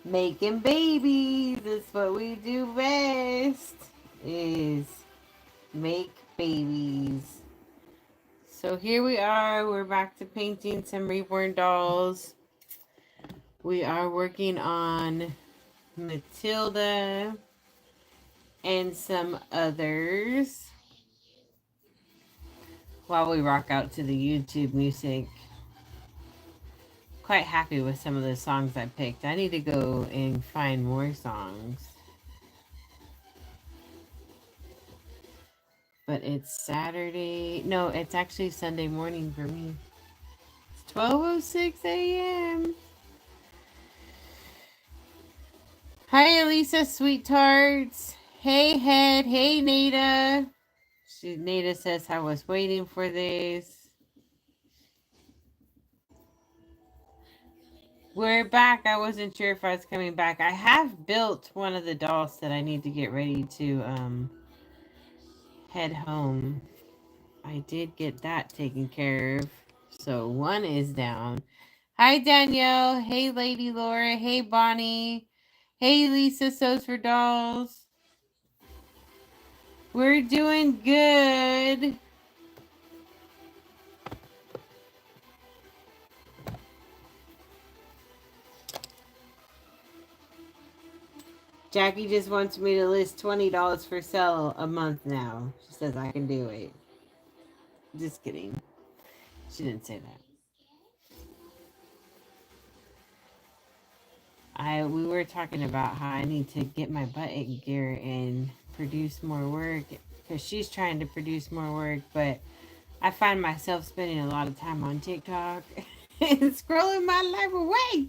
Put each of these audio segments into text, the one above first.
Making babies. That's what we do best, is make babies. So here we are. We're back to painting some Reborn dolls. We are working on Matilda and some others while we rock out to the YouTube music. Quite happy with some of the songs I picked. I need to go and find more songs. But it's Saturday. No, it's actually Sunday morning for me. It's 12:06 a.m. Hi, Elisa, sweethearts. Hey, Head. Hey, Nada. Nada says, I was waiting for this. We're back. I wasn't sure if I was coming back. I have built one of the dolls that I need to get ready to head home. I did get that taken care of. So one is down. Hi, Danielle. Hey, Lady Laura. Hey, Bonnie. Hey, Lisa Sews for Dolls. We're doing good. Jackie just wants me to list $20 for sale a month now. She says I can do it. Just kidding. She didn't say that. We were talking about how I need to get my butt in gear and produce more work, because she's trying to produce more work, but I find myself spending a lot of time on TikTok and scrolling my life away.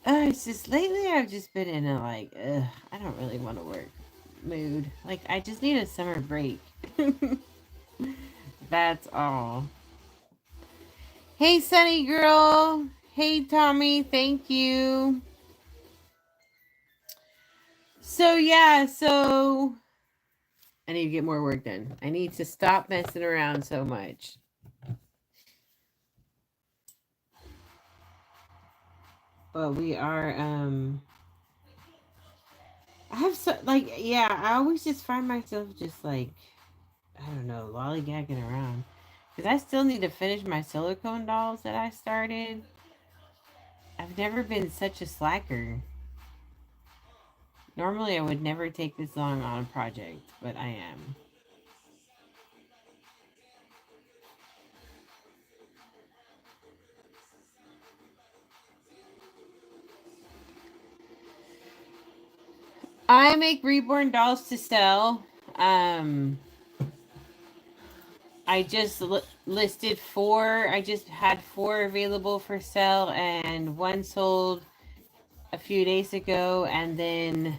It's just lately I've just been in a I don't really want to work mood. Like, I just need a summer break. That's all. Hey, Sunny girl. Hey, Tommy. Thank you. So, yeah, I need to get more work done. I need to stop messing around so much. But we are, I have I always just find myself just I don't know, lollygagging around. Because I still need to finish my silicone dolls that I started. I've never been such a slacker. Normally, I would never take this long on a project, but I am. I make Reborn dolls to sell. I just listed 4. I just had 4 available for sale, and 1 sold a few days ago, and then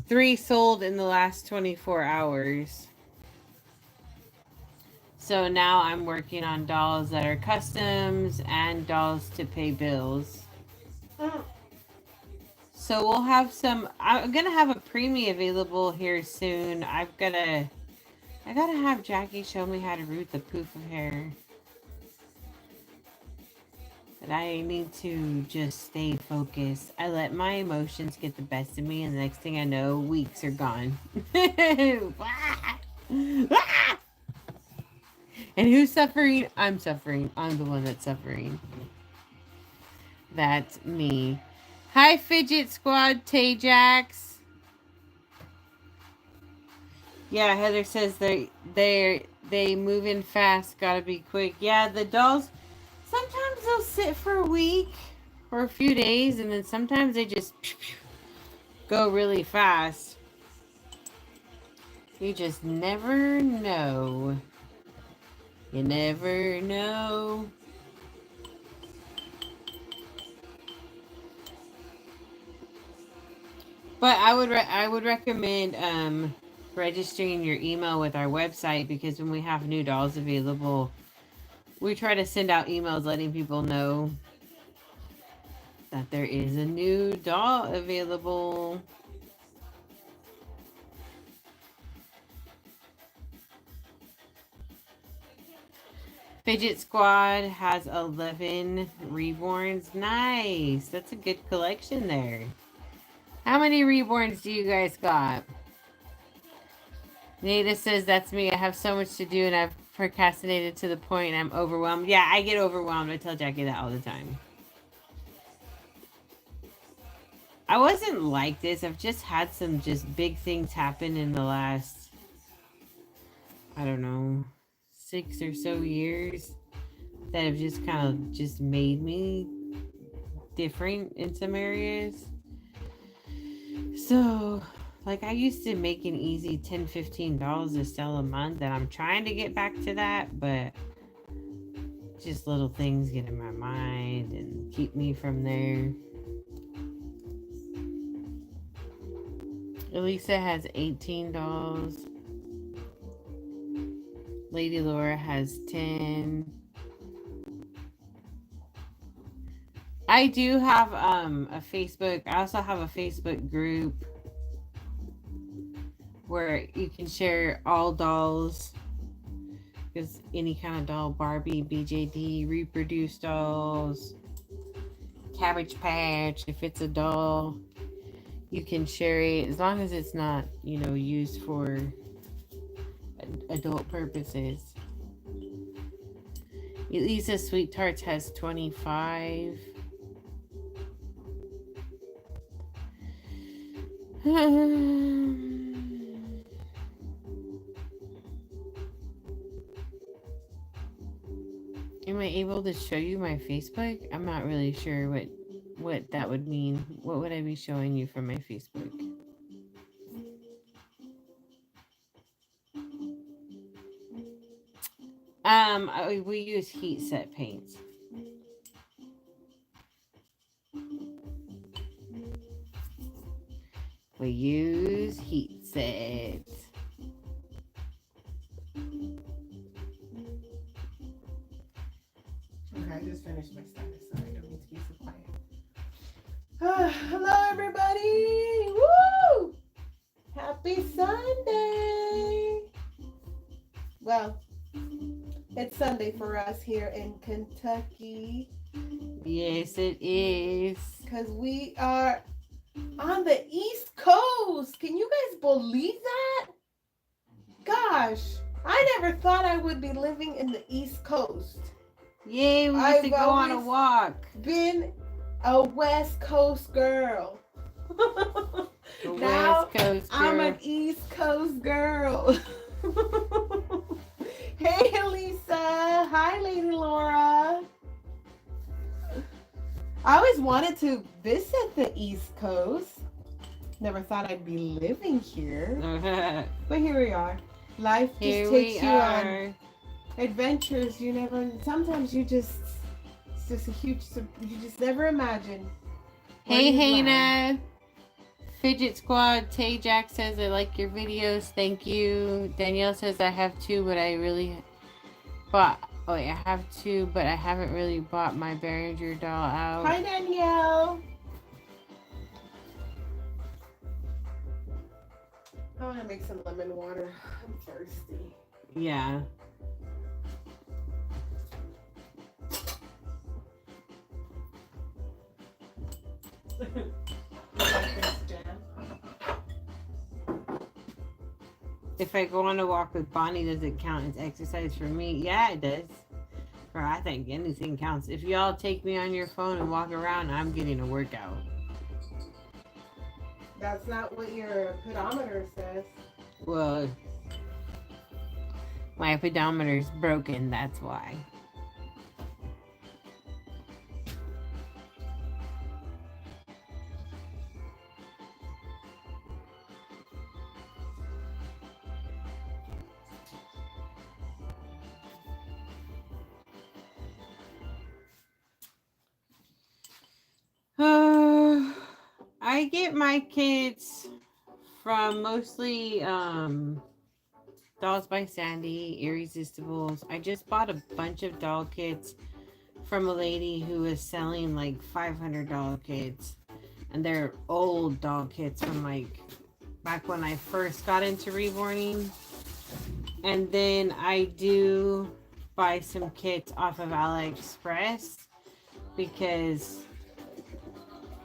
3 sold in the last 24 hours. So now I'm working on dolls that are customs and dolls to pay bills. So we'll have some. I'm gonna have a preemie available here soon. I gotta have Jackie show me how to root the poof of hair. But I need to just stay focused. I let my emotions get the best of me, and the next thing I know, weeks are gone. And who's suffering? I'm suffering. I'm the one that's suffering. That's me. Hi, Fidget Squad, Tajax. Yeah, Heather says they move in fast. Gotta be quick. Yeah, the dolls. Sometimes they'll sit for a week or a few days, and then sometimes they just go really fast. You just never know. You never know. But I would recommend registering your email with our website, because when we have new dolls available, we try to send out emails letting people know that there is a new doll available. Fidget Squad has 11 Reborns. Nice. That's a good collection there. How many Reborns do you guys got? Nada says, that's me. I have so much to do and I've procrastinated to the point I'm overwhelmed. Yeah, I get overwhelmed. I tell Jackie that all the time. I wasn't like this. I've just had some just big things happen in the last, I don't know, 6 or so years that have just kind of just made me different in some areas. So, like, I used to make an easy $10, $15 to sell a month, and I'm trying to get back to that, but just little things get in my mind and keep me from there. Elisa has $18. Lady Laura has 10. I do have a Facebook. I also have a Facebook group where you can share all dolls. Because any kind of doll, Barbie, BJD, reproduced dolls, Cabbage Patch, if it's a doll, you can share it as long as it's not, you know, used for adult purposes. Elisa Sweet Tarts has 25. Am I able to show you my Facebook? I'm not really sure what that would mean. What would I be showing you from my Facebook? We use heat set paints. We use heat sets. Okay, I just finished my status, so I don't need to be so quiet. Hello, everybody! Woo! Happy Sunday! Well, it's Sunday for us here in Kentucky. Yes, it is. Because we are on the East Coast. Can you guys believe that? Gosh, I never thought I would be living in the East Coast. Yay, we get to go on a walk. Been a West Coast girl. Now West Coast girl. I'm an East Coast girl. Hey, Lisa. Hi, Lady Laura. I always wanted to visit the East Coast. Never thought I'd be living here. But here we are. Life just takes you on adventures you never, sometimes it's just a huge, you just never imagine. Hey, Hannah. Fidget Squad. Tay Jack says, I like your videos. Thank you. Danielle says, I have two, but I really bought, oh wait, I have two, but I haven't really bought my Behringer doll out. Hi, Danielle. I want to make some lemon water. I'm thirsty. Yeah. If I go on a walk with Bonnie, does it count as exercise for me? Yeah, it does. Or I think anything counts. If y'all take me on your phone and walk around, I'm getting a workout. That's not what your pedometer says. Well, my pedometer's broken, that's why. I get my kids from mostly Dolls by Sandy, Irresistibles. I just bought a bunch of doll kits from a lady who was selling like $500 kits. And they're old doll kits from like back when I first got into reborning. And then I do buy some kits off of AliExpress because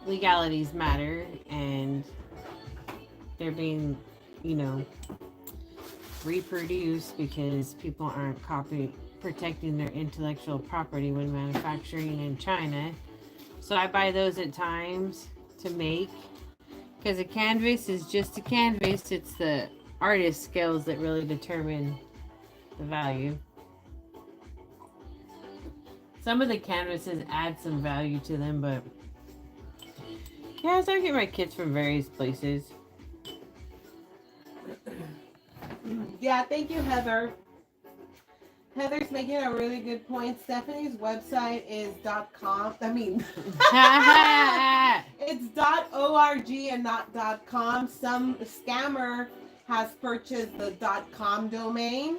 legalities matter and they're being, you know, reproduced because people aren't protecting their intellectual property when manufacturing in China. So I buy those at times to make, because a canvas is just a canvas. It's the artist skills that really determine the value. Some of the canvases add some value to them, but yeah, so I get my kits from various places. Yeah, thank you, Heather. Heather's making a really good point. Stephanie's website is .com. I mean, it's .org and not .com. Some scammer has purchased the .com domain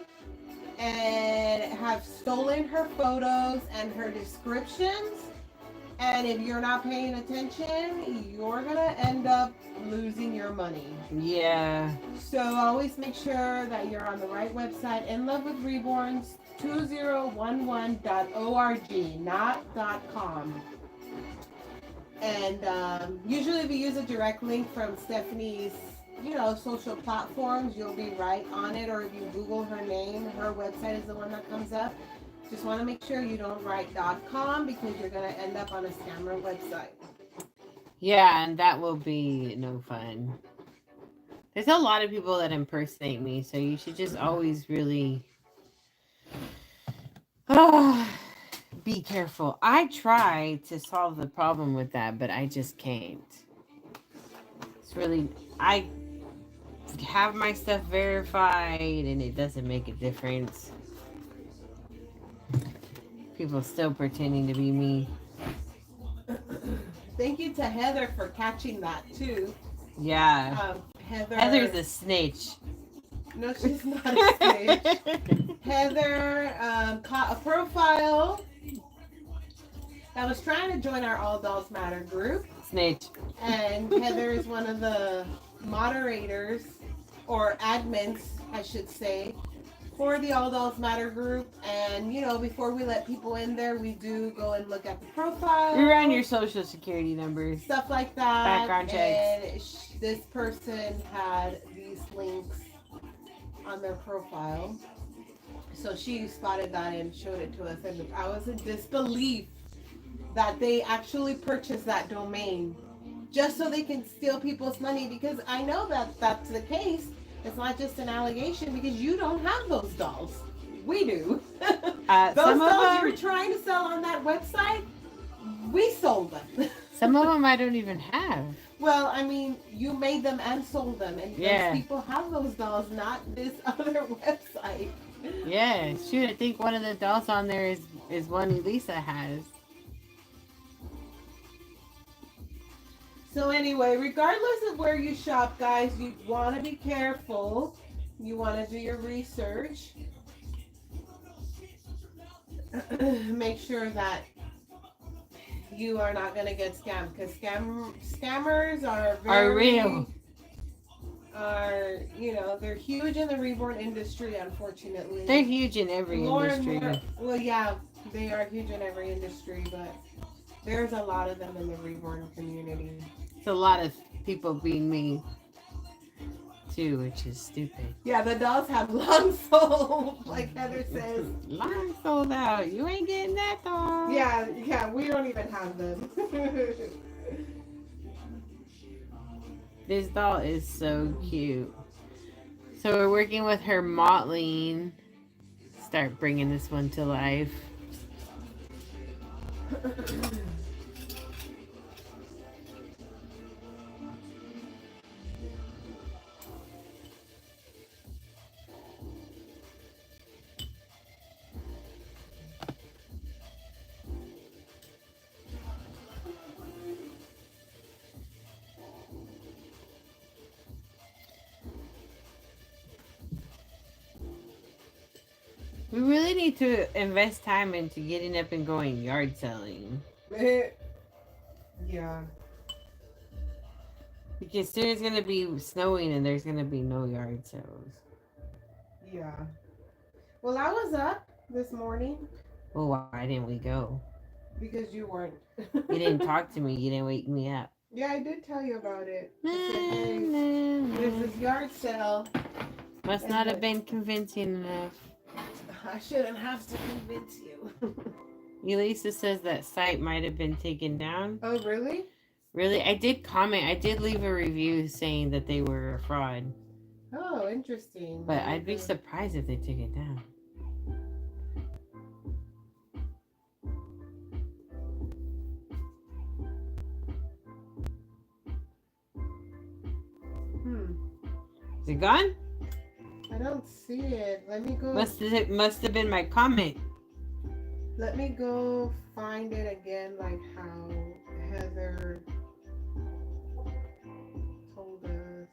and have stolen her photos and her descriptions. And if you're not paying attention, you're going to end up losing your money. Yeah. So always make sure that you're on the right website, nlovewithreborns2011.org, not .com. And usually if you use a direct link from Stephanie's, social platforms, you'll be right on it. Or if you Google her name, her website is the one that comes up. Just want to make sure you don't write .com because you're going to end up on a scammer website. Yeah, and that will be no fun. There's a lot of people that impersonate me, so you should just always really be careful. I try to solve the problem with that, but I just can't. It's really, I have my stuff verified and it doesn't make a difference. People still pretending to be me. Thank you to Heather for catching that too. Yeah. Heather's a snitch. No, she's not a snitch. Heather caught a profile that was trying to join our All Dolls Matter group. Snitch. And Heather is one of the moderators, or admins, I should say, for the All Dolls Matter group. And, before we let people in there, we do go and look at the profile. We run your social security numbers. Stuff like that. Background checks. And this person had these links on their profile. So she spotted that and showed it to us. And I was in disbelief that they actually purchased that domain just so they can steal people's money, because I know that that's the case. It's not just an allegation because you don't have those dolls. We do. Those dolls you were trying to sell on that website, we sold them. Some of them I don't even have. Well, I mean, you made them and sold them. And those people have those dolls, not this other website. Yeah, shoot, I think one of the dolls on there is one Elisa has. So anyway, regardless of where you shop, guys, you want to be careful. You want to do your research. Make sure that you are not going to get scammed, because scammers are real. They're huge in the Reborn industry, unfortunately. They're huge in every industry. Well, yeah, they are huge in every industry, but there's a lot of them in the Reborn community. It's a lot of people being me too, which is stupid. Yeah, the dolls have long sold, like Heather says. Long sold out. You ain't getting that doll. Yeah, we don't even have them. This doll is so cute. So we're working with her mottling. Start bringing this one to life. We really need to invest time into getting up and going yard selling. Yeah. Because soon it's going to be snowing and there's going to be no yard sales. Yeah. Well, I was up this morning. Well, why didn't we go? Because you weren't. You didn't talk to me. You didn't wake me up. Yeah, I did tell you about it. I said, hey, there's this yard sale. Must not have been convincing enough. I shouldn't have to convince you. Elisa says that site might have been taken down. Oh, really? Really? I did comment. I did leave a review saying that they were a fraud. Oh, interesting. But I'd be surprised if they took it down. Is it gone? I don't see it. Let me go. Must have been my comment. Let me go find it again, like how Heather told us.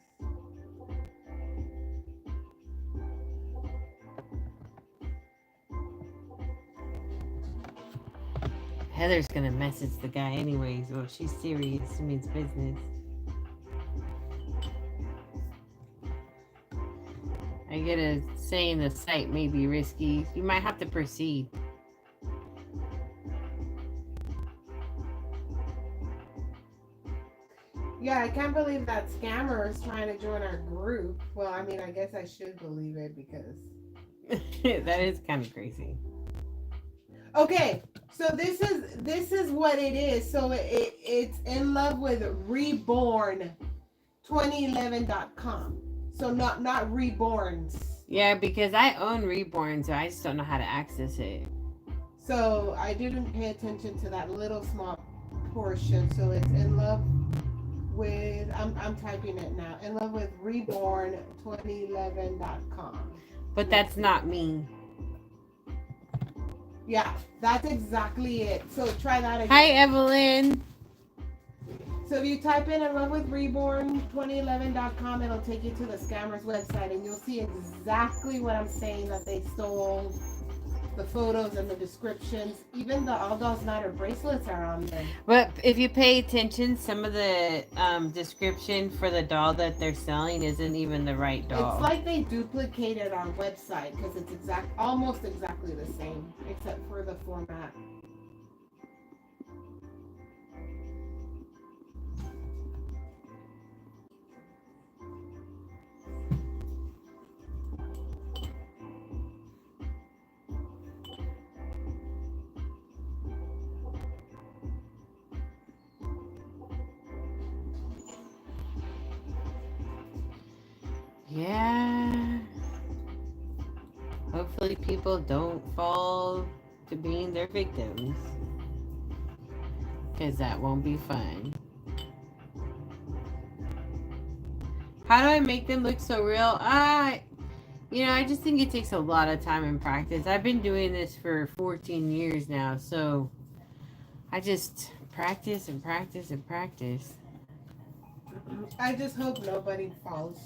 Heather's gonna message the guy anyways. Well, she's serious. It means business. I get a saying the site may be risky. You might have to proceed. Yeah, I can't believe that scammer is trying to join our group. Well, I mean, I guess I should believe it because... That is kind of crazy. Okay, so this is what it is. So it's in love with Reborn2011.com. So not Reborns. Yeah, because I own Reborn, so I just don't know how to access it. So I didn't pay attention to that little small portion. So it's in love with, I'm typing it now, in love with Reborn2011.com. But that's not me. Yeah, that's exactly it. So try that again. Hi, Evelyn. So if you type in love with Reborn2011.com, it'll take you to the scammer's website, and you'll see exactly what I'm saying that they stole. The photos and the descriptions, even the All Dolls Matter bracelets are on there. But if you pay attention, some of the description for the doll that they're selling isn't even the right doll. It's like they duplicated our website because it's almost exactly the same, except for the format. Yeah. Hopefully people don't fall to being their victims. Because that won't be fun. How do I make them look so real? I just think it takes a lot of time and practice. I've been doing this for 14 years now, so I just practice and practice and practice. I just hope nobody falls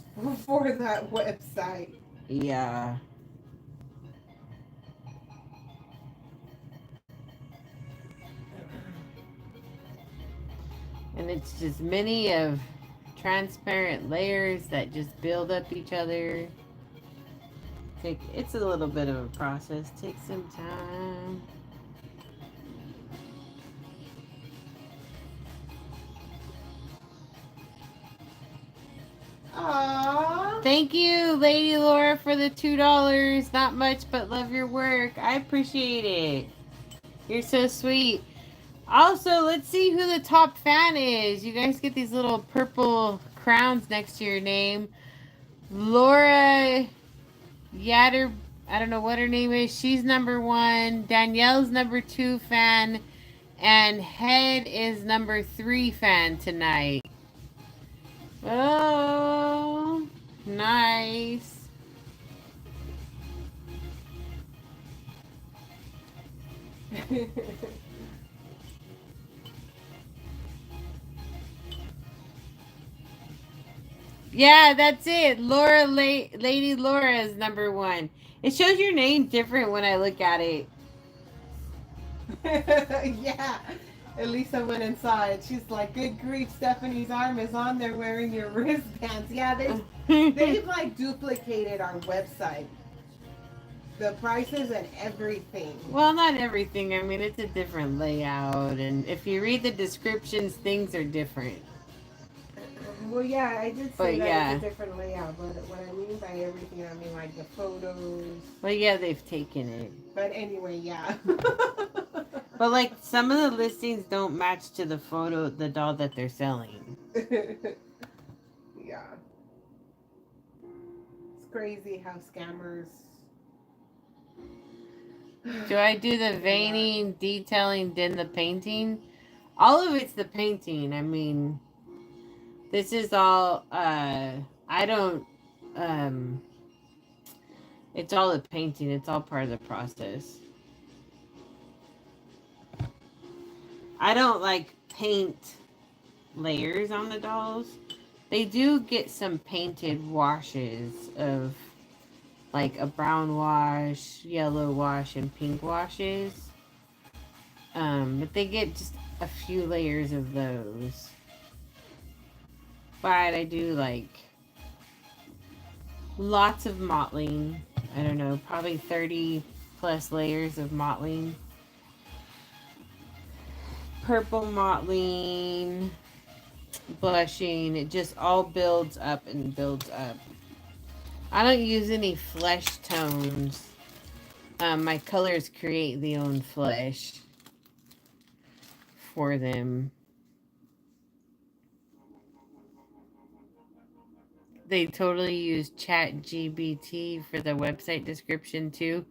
for that website. Yeah. And it's just many of transparent layers that just build up each other. It's a little bit of a process. Take some time. Aww. Thank you, Lady Laura, for the $2. Not much, but love your work. I appreciate it. You're so sweet. Also, let's see who the top fan is. You guys get these little purple crowns next to your name. Laura Yatter, I don't know what her name is. She's number 1. Danielle's number 2 fan. And Head is number 3 fan tonight. Oh, nice. Yeah, that's it. Lady Laura is number 1. It shows your name different when I look at it. Yeah. Elisa went inside. She's like, good grief, Stephanie's arm is on there wearing your wristbands. Yeah, they've like duplicated our website. the prices and everything. Well, not everything. I mean, it's a different layout, and if you read the descriptions, things are different. Well, yeah, I did say But that yeah. it's a different layout, but what I mean by everything, I mean like the photos. Well, yeah, they've taken it. But anyway, yeah. But like some of the listings don't match to the photo, the doll that they're selling. Yeah. It's crazy how scammers. Do I do the veining, detailing, then the painting? All of it's the painting. I mean, this is all, I don't, um, it's all the painting. It's all part of the process. I don't like paint layers on the dolls. They do get some painted washes of like a brown wash, yellow wash, and pink washes. But they get just a few layers of those. But I do like lots of mottling. I don't know, probably 30 plus layers of mottling. Purple mottling, blushing. It just all builds up and builds up. I don't use any flesh tones. My colors create their own flesh for them. They totally use ChatGPT for the website description too.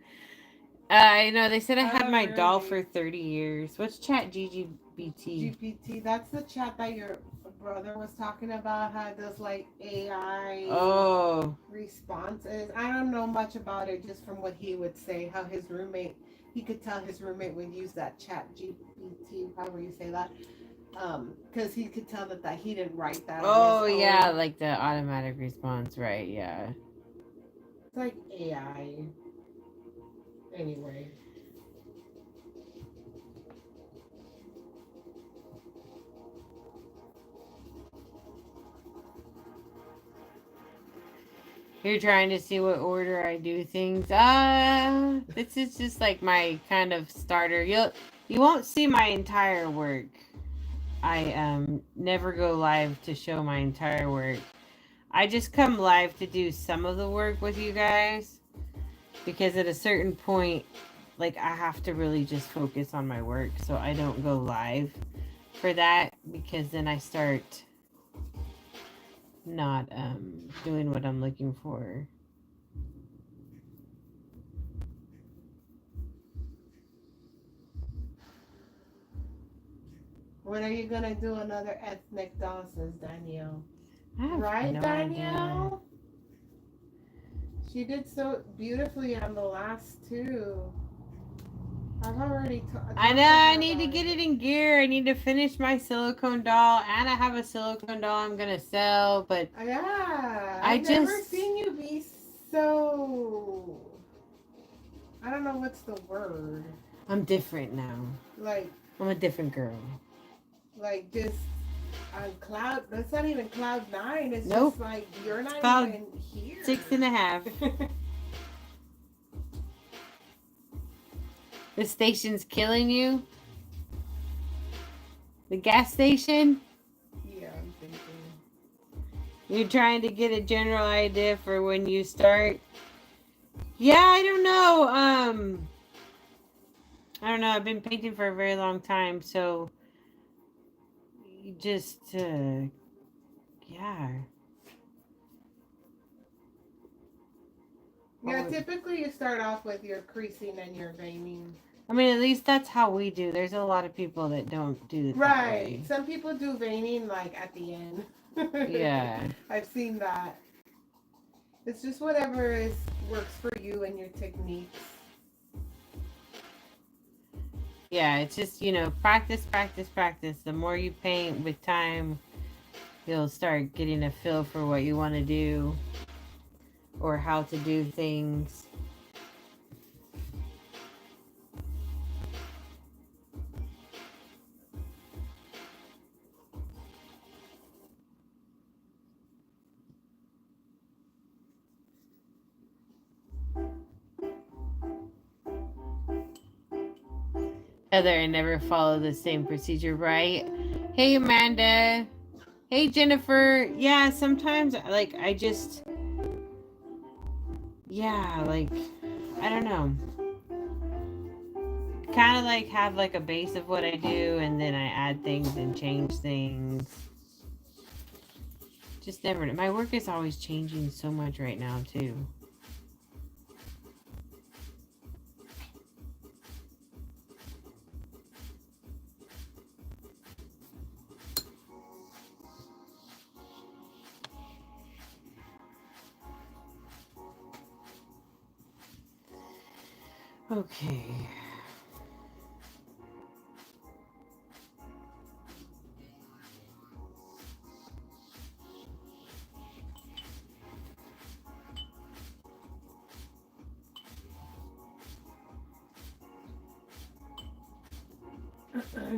I know they said I had my doll for 30 years. What's ChatGPT? GPT. That's the chat that your brother was talking about. How it does like AI responses. I don't know much about it, just from what he would say. How his roommate, he could tell his roommate would use that Chat GPT. However you say that. Because he could tell that he didn't write that. Oh yeah, like the automatic response, right? Yeah. It's like AI. Anyway. You're trying to see what order I do things. This is just like my kind of starter. You won't see my entire work. I never go live to show my entire work. I just come live to do some of the work with you guys, because at a certain point, like, I have to really just focus on my work, so I don't go live for that, because then I start not doing what I'm looking for. When are you gonna do another ethnic dances, Danielle? Right, no Danielle? Idea. She did so beautifully on the last two. I've already I know, I need to get it in gear. I need to finish my silicone doll, and I have a silicone doll I'm gonna sell, but yeah, I've never seen you be so, I don't know what's the word. I'm different now. Like, I'm a different girl. Like, just on cloud, that's not even cloud 9. It's just like, you're not cloud even here. 6.5. The station's killing you? The gas station? Yeah, I'm thinking. You're trying to get a general idea for when you start? Yeah, I don't know. I don't know. I've been painting for a very long time, so you just, yeah. Yeah, typically you start off with your creasing and your veining. I mean, at least that's how we do. There's a lot of people that don't do it that way. Some people do veining like at the end. Yeah. I've seen that. It's just whatever works for you and your techniques. Yeah, it's just, practice, practice, practice. The more you paint with time, you'll start getting a feel for what you want to do or how to do things. Heather, I never follow the same procedure, right? Hey, Amanda. Hey, Jennifer. Yeah, sometimes, like, I just... Yeah, like, I don't know. Kind of, like, have, like, a base of what I do, and then I add things and change things. Just never... My work is always changing so much right now, too. Okay.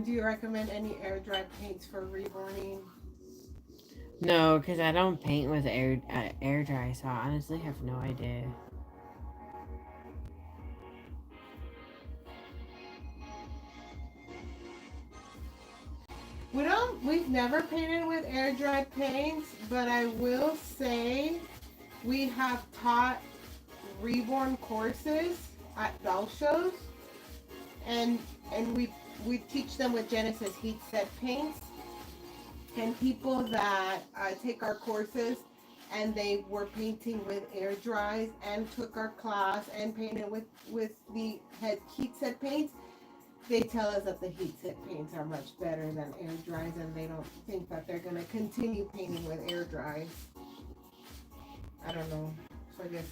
Do you recommend any air dry paints for reborning? No, because I don't paint with air dry, so I honestly have no idea. We've never painted with air dry paints, but I will say we have taught Reborn courses at Bell shows, and we teach them with Genesis heat set paints. And people that take our courses and they were painting with air dries and took our class and painted with the heat set paints, they tell us that the heat set paints are much better than air dries, and they don't think that they're going to continue painting with air dries. I don't know. So I guess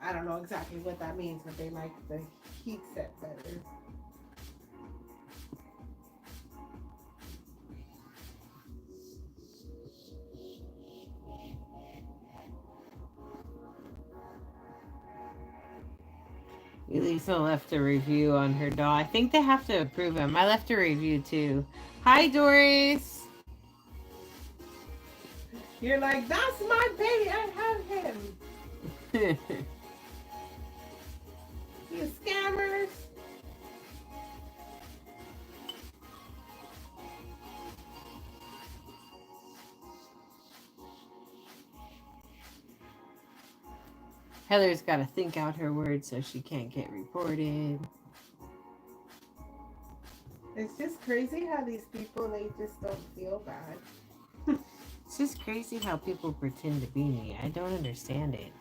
I don't know exactly what that means, but they like the heat set better. Elisa left a review on her doll. I think they have to approve him. I left a review too. Hi, Doris. You're like, that's my baby. I have him. You scammers. Heather's got to think out her words so she can't get reported. It's just crazy how these people, they just don't feel bad. It's just crazy how people pretend to be me. I don't understand it.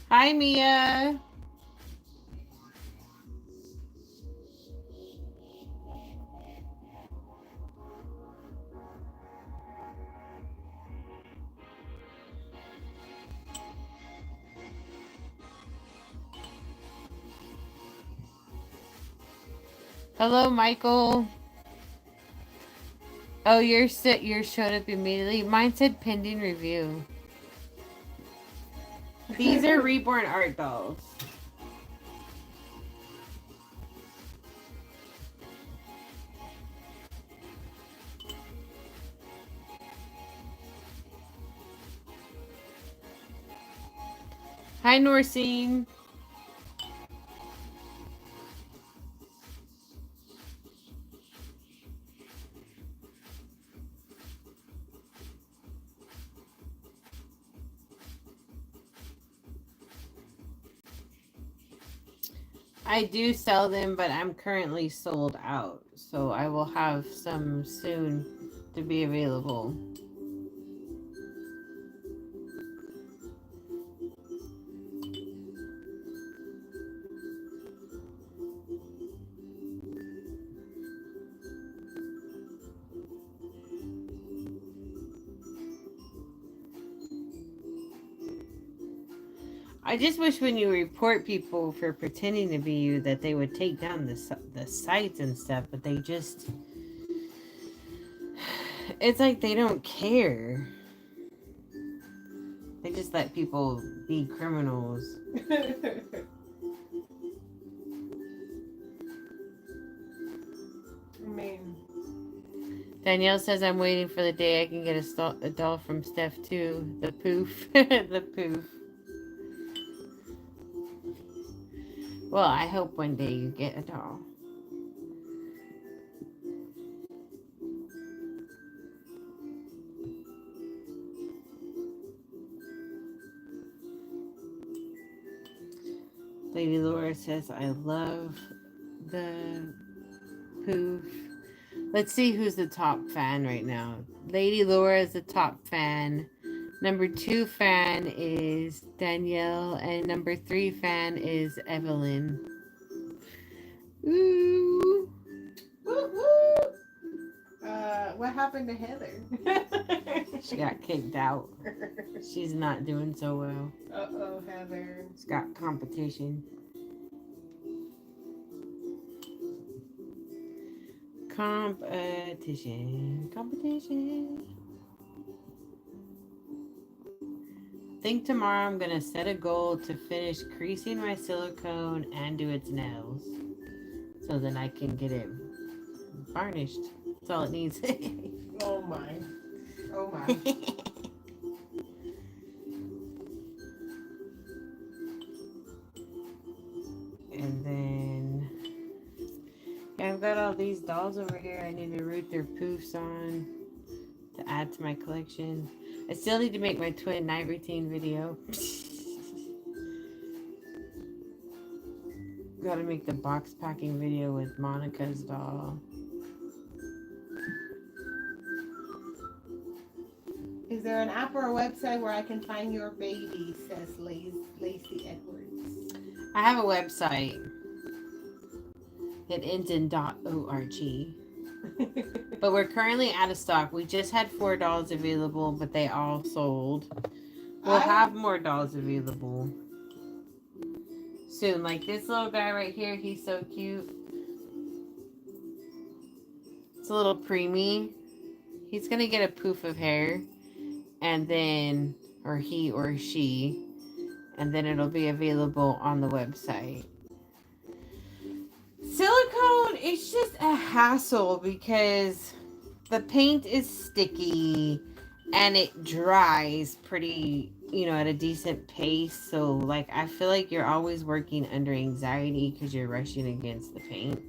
Hi, Mia. Hello, Michael. Oh, yours showed up immediately. Mine said pending review. These are Reborn art dolls. Hi, Norsine. I do sell them, but I'm currently sold out. So I will have some soon to be available. I just wish when you report people for pretending to be you that they would take down the sites and stuff, but they just... It's like they don't care. They just let people be criminals. I mean, Danielle says I'm waiting for the day I can get a doll from Steph too. The poof. The poof. Well, I hope one day you get a doll. Lady Laura says I love the poof. Let's see who's the top fan right now. Lady Laura is the top fan. Number 2 fan is Danielle, and number 3 fan is Evelyn. Ooh. Woo woo. What happened to Heather? She got kicked out. She's not doing so well. Uh-oh, Heather. She's got competition. Competition. I think tomorrow I'm going to set a goal to finish creasing my silicone and do its nails. So then I can get it varnished. That's all it needs. Oh my. Oh my. And then yeah, I've got all these dolls over here. I need to root their poofs on to add to my collection. I still need to make my twin night routine video. Gotta make the box packing video with Monica's doll. Is there an app or a website where I can find your baby, says Lacey Edwards. I have a website. It ends in .org. But we're currently out of stock. We just had 4 dolls available, but they all sold. We'll have more dolls available soon. Like this little guy right here, he's so cute. It's a little preemie. He's gonna get a poof of hair, and then, or he or she, and then it'll be available on the website. Silicone is just a hassle because the paint is sticky and it dries pretty, at a decent pace. So, like, I feel like you're always working under anxiety because you're rushing against the paint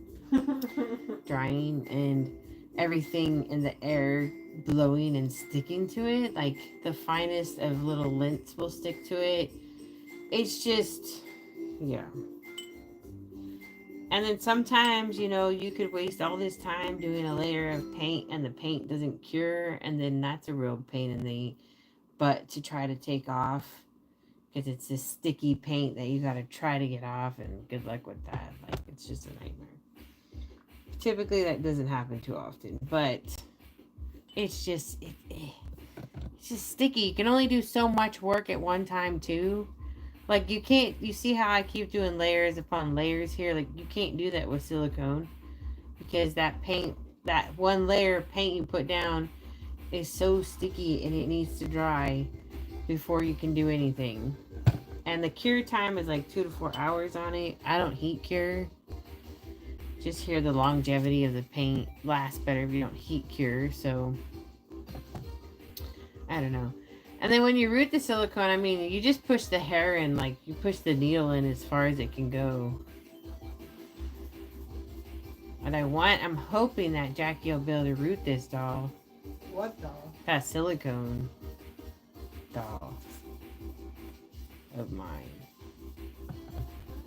drying and everything in the air blowing and sticking to it. Like, the finest of little lints will stick to it. It's just, yeah. And then sometimes, you could waste all this time doing a layer of paint and the paint doesn't cure. And then that's a real pain in the butt to try to take off. Because it's this sticky paint that you got to try to get off. And good luck with that. Like, it's just a nightmare. Typically, that doesn't happen too often. But it's just, it's just sticky. You can only do so much work at one time, too. Like, you see how I keep doing layers upon layers here? Like, you can't do that with silicone. Because that paint, that one layer of paint you put down is so sticky and it needs to dry before you can do anything. And the cure time is like 2 to 4 hours on it. I don't heat cure. Just hear the longevity of the paint lasts better if you don't heat cure. So, I don't know. And then when you root the silicone, I mean, you just push the hair in, like, you push the needle in as far as it can go. And I'm hoping that Jackie will be able to root this doll. What doll? That silicone doll of mine.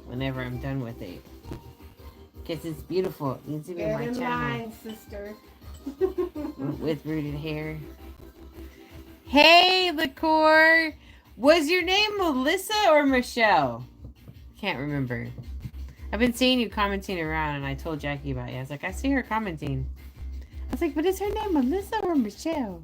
Whenever I'm done with it. Because it's beautiful. It needs to be my channel. Line, sister. With rooted hair. Hey, Liqueur. Was your name Melissa or Michelle? Can't remember. I've been seeing you commenting around, and I told Jackie about it. I was like, I see her commenting. I was like, but is her name Melissa or Michelle?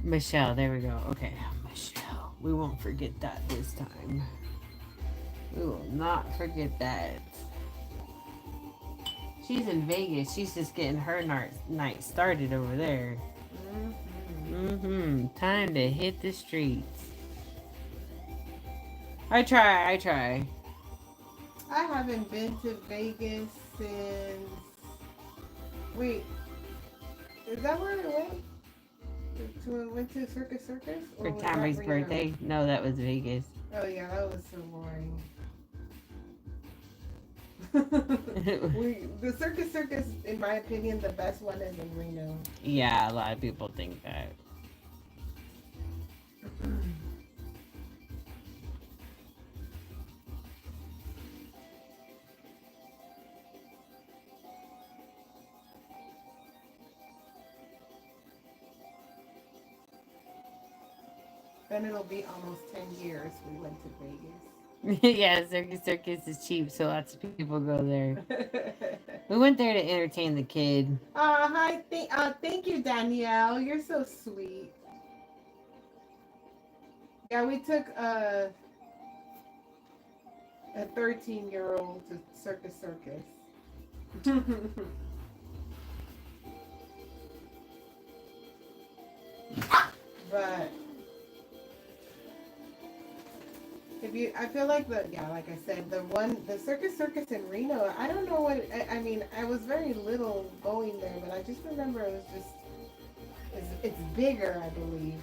Michelle, there we go. Okay, Michelle. We won't forget that this time. We will not forget that. She's in Vegas. She's just getting her night started over there. Time to hit the streets. I try. I haven't been to Vegas since. Wait, is that where I went? Went to Circus, For or was that Tammy's Reno? birthday? No, that was Vegas. Oh yeah, that was so boring. The Circus, in my opinion, the best one is in Reno. Yeah, a lot of people think that. Then it'll be almost 10 years we went to Yeah, Circus is cheap, so lots of people go there. Vegas. We went there to entertain the kid. Hi, thank you, Danielle. You're so sweet. Yeah, we took a 13-year-old to Circus. But I feel like like I said, the Circus in Reno. I don't know what. I mean, I was very little going there, but I just remember it was just. It's bigger, I believe.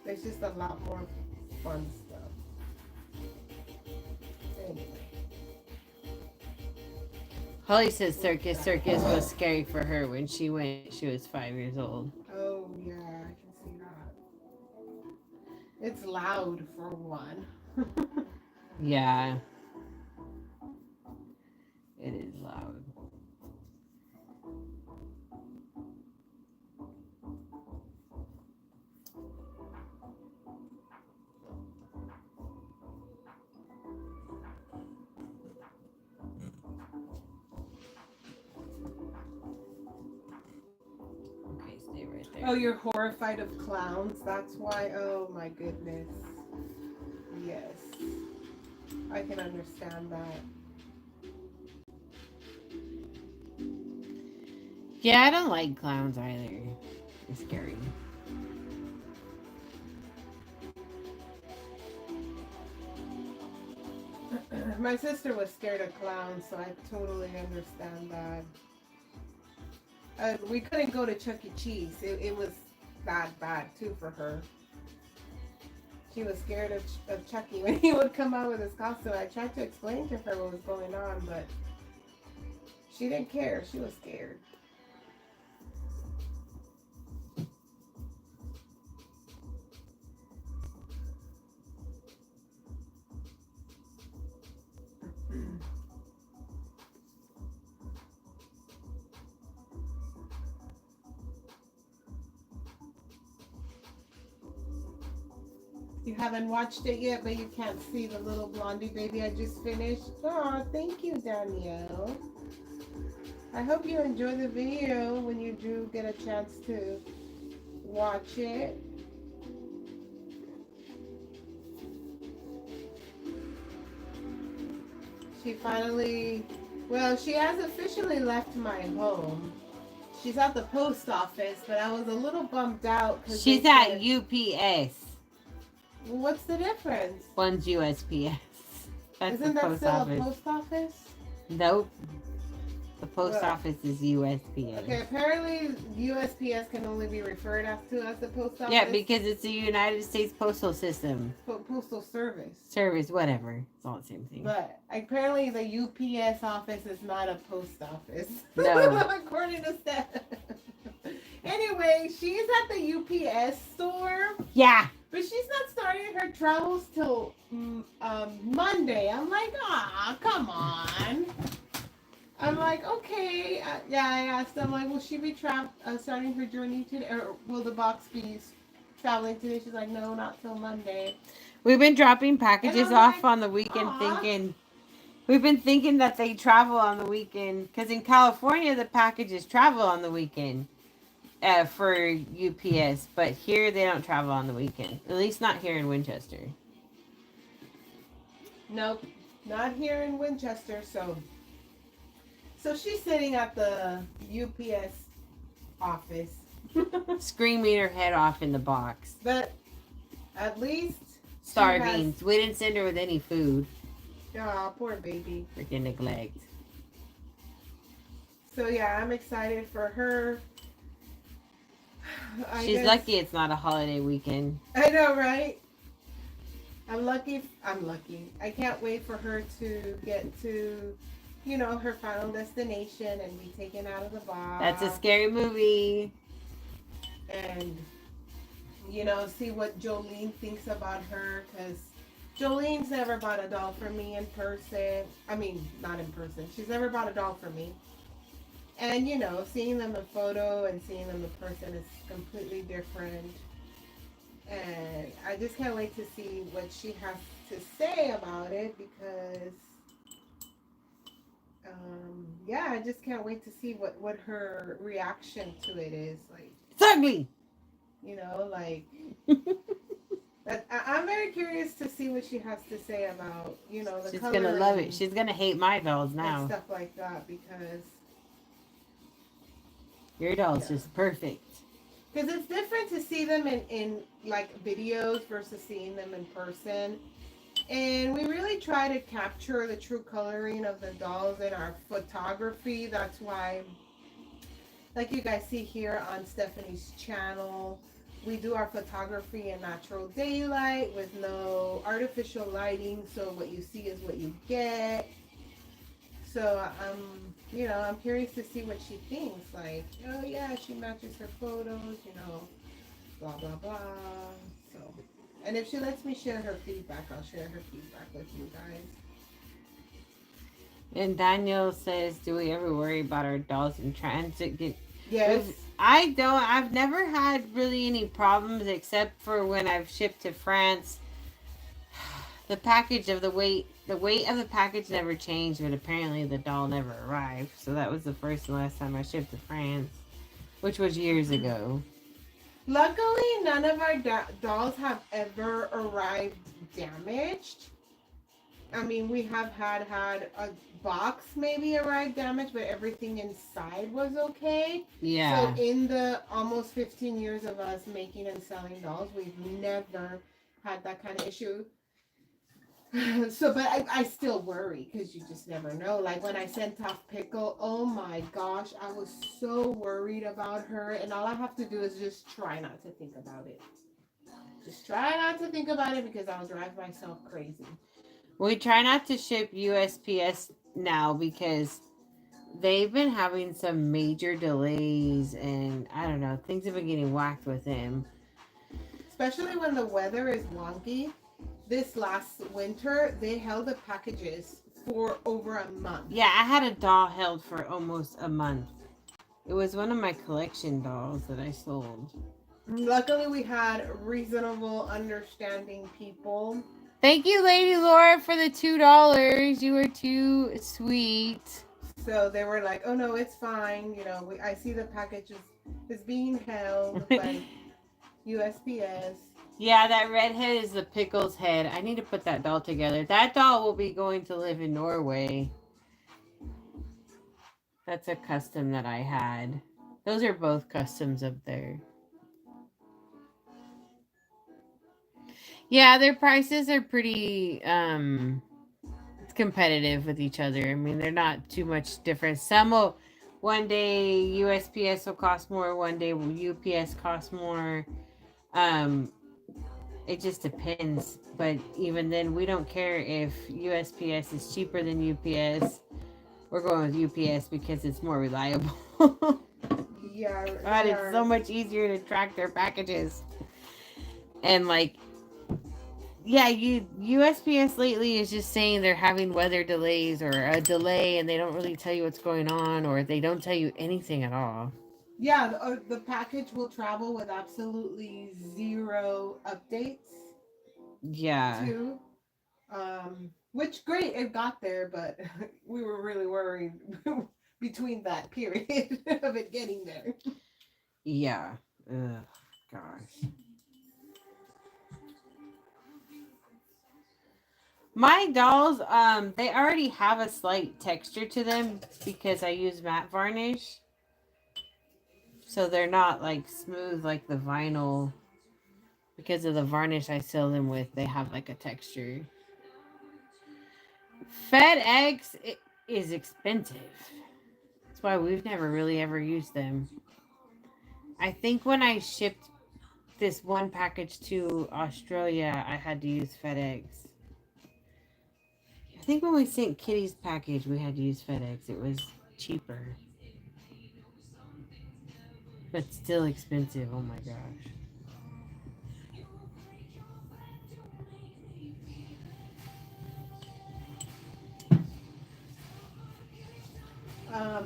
There's just a lot more fun stuff. Anyway. Holly says Circus was scary for her when she went. She was 5 years old. Oh yeah, I can see that. It's loud for one. Yeah. It is loud. Okay, stay right there. Oh, you're horrified of clowns? That's why? Oh my goodness. Yes. I can understand that. Yeah, I don't like clowns either. They're scary. My sister was scared of clowns, so I totally understand that. We couldn't go to Chuck E. Cheese. It was bad too for her. She was scared of Chucky when he would come out with his costume. I tried to explain to her what was going on, but she didn't care. She was scared. You haven't watched it yet, but you can't see the little blondie baby I just finished. Oh, thank you, Danielle. I hope you enjoy the video when you do get a chance to watch it. She finally, well, she has officially left my home. She's at the post office, but I was a little bummed out. She's at UPS. What's the difference? One's USPS. That's Isn't the that post still office. a post office? Nope. The post office is USPS. Okay, apparently USPS can only be referred to as the post office. Yeah, because it's the United States Postal System. Postal Service. Service, whatever. It's all the same thing. But apparently the UPS office is not a post office. No. According to Steph. Anyway, she's at the UPS store. Yeah. But she's not starting her travels till Monday. I'm like, come on. I'm like, okay. Yeah, I asked them, like, will she be starting her journey today? Or will the box be traveling today? She's like, no, not till Monday. We've been dropping packages off like, on the weekend we've been thinking that they travel on the weekend. Because in California, the packages travel on the weekend. For UPS, but here they don't travel on the weekend. At least not here in Winchester. Nope, not here in Winchester. So she's sitting at the UPS office, screaming her head off in the box. But at least starving. We didn't send her with any food. Oh, poor baby. Freaking neglect. So yeah, I'm excited for her. She's lucky it's not a holiday weekend. I know, right? I'm lucky. I'm lucky. I can't wait for her to get to, her final destination and be taken out of the box. That's a scary movie. And, see what Jolene thinks about her, because Jolene's never bought a doll for me in person. I mean, not in person. She's never bought a doll for me. And, seeing them in photo and seeing them in person is completely different. And I just can't wait to see what she has to say about it, because, I just can't wait to see what her reaction to it is. Like, it's ugly! I'm very curious to see what she has to say about, the She's color. She's gonna love it. She's gonna hate my dolls now. And stuff like that, because your doll's just perfect. Because it's different to see them in like videos versus seeing them in person. And we really try to capture the true coloring of the dolls in our photography. That's why, like you guys see here on Stephanie's channel, we do our photography in natural daylight with no artificial lighting. So what you see is what you get. So I'm curious to see what she thinks. Like, oh yeah, she matches her photos, blah blah blah. So, and if she lets me share her feedback, I'll share her feedback with you guys. And Daniel says, do we ever worry about our dolls in transit? Yes. I don't. I've never had really any problems except for when I've shipped to France. The package of the weight of the package never changed, but apparently the doll never arrived. So that was the first and last time I shipped to France, which was years ago. Luckily, none of our dolls have ever arrived damaged. I mean, we have had a box maybe arrive damaged, but everything inside was okay. Yeah. So in the almost 15 years of us making and selling dolls, we've never had that kind of issue. So, but I still worry, because you just never know. Like when I sent off Pickle, oh my gosh, I was so worried about her. And all I have to do is just try not to think about it. Just try not to think about it, because I'll drive myself crazy. We try not to ship USPS now because they've been having some major delays, and I don't know, things have been getting whacked with them. Especially when the weather is wonky. This last winter, they held the packages for over a month. Yeah, I had a doll held for almost a month. It was one of my collection dolls that I sold. Luckily, we had reasonable, understanding people. Thank you, Lady Laura, for the $2. You were too sweet. So they were like, oh no, it's fine. I see the package is being held by USPS. Yeah, that redhead is the Pickles head. I need to put that doll together. That doll will be going to live in Norway. That's a custom that I had. Those are both customs up there. Yeah, their prices are pretty competitive with each other. I mean, they're not too much different. Some will, one day USPS will cost more, one day UPS cost more. It just depends. But even then, we don't care if USPS is cheaper than UPS. We're going with UPS because it's more reliable. Yeah. God, it's so much easier to track their packages. And like, yeah, USPS lately is just saying they're having weather delays or a delay, and they don't really tell you what's going on, or they don't tell you anything at all. Yeah, the package will travel with absolutely zero updates. Yeah. Too. Which great, it got there, but we were really worried between that period of it getting there. Yeah. Ugh, gosh. My dolls, they already have a slight texture to them because I use matte varnish. So they're not like smooth like the vinyl. Because of the varnish I seal them with, they have like a texture. FedEx is expensive. That's why we've never really ever used them. I think when I shipped this one package to Australia, I had to use FedEx. I think when we sent Kitty's package, we had to use FedEx. It was cheaper. But still expensive. Oh my gosh.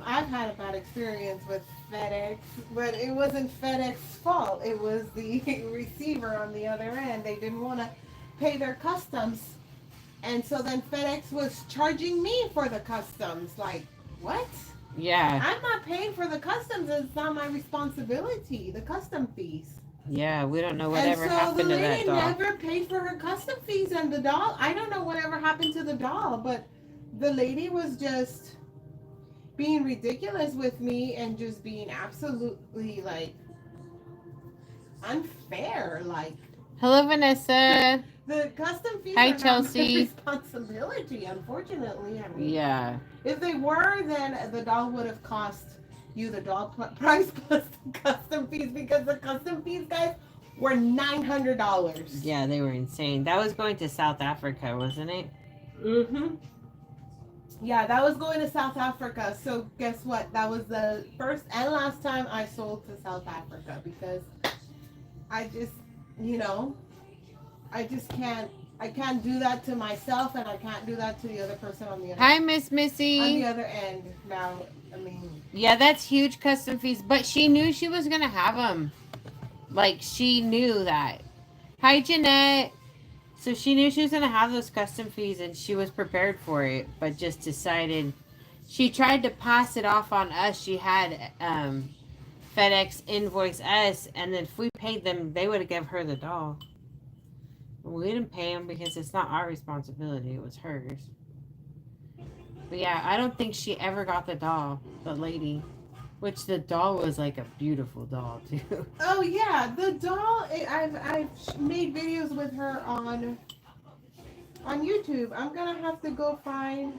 I've had a bad experience with FedEx, but it wasn't FedEx's fault. It was the receiver on the other end. They didn't want to pay their customs. And so then FedEx was charging me for the customs. Like, what? Yeah. I'm not paying for the customs. It's not my responsibility. The custom fees. Yeah, we don't know whatever happened to that doll. The lady never paid for her custom fees, and the doll, I don't know whatever happened to the doll, but the lady was just being ridiculous with me and just being absolutely like unfair. Like, hello, Vanessa. The custom fees hi, are Chelsea. not my responsibility, unfortunately. I mean, yeah. If they were, then the doll would have cost you the doll price plus the custom fees, because the custom fees, guys, were $900. Yeah, they were insane. That was going to South Africa, wasn't it? Mm-hmm. Yeah, that was going to South Africa. So guess what? That was the first and last time I sold to South Africa, because I just, I just can't. I can't do that to myself, and I can't do that to the other person on the other. Hi, Miss Missy. On the other end. Now, I mean. Yeah, that's huge custom fees, but she knew she was gonna have them. Like, she knew that. Hi, Jeanette. So she knew she was gonna have those custom fees, and she was prepared for it, but just decided. She tried to pass it off on us. She had FedEx invoice us, and then if we paid them, they would have given her the doll. We didn't pay them because it's not our responsibility. It was hers. But yeah, I don't think she ever got the doll, the lady. Which the doll was like a beautiful doll too. Oh yeah, the doll. I've made videos with her on YouTube. I'm gonna have to go find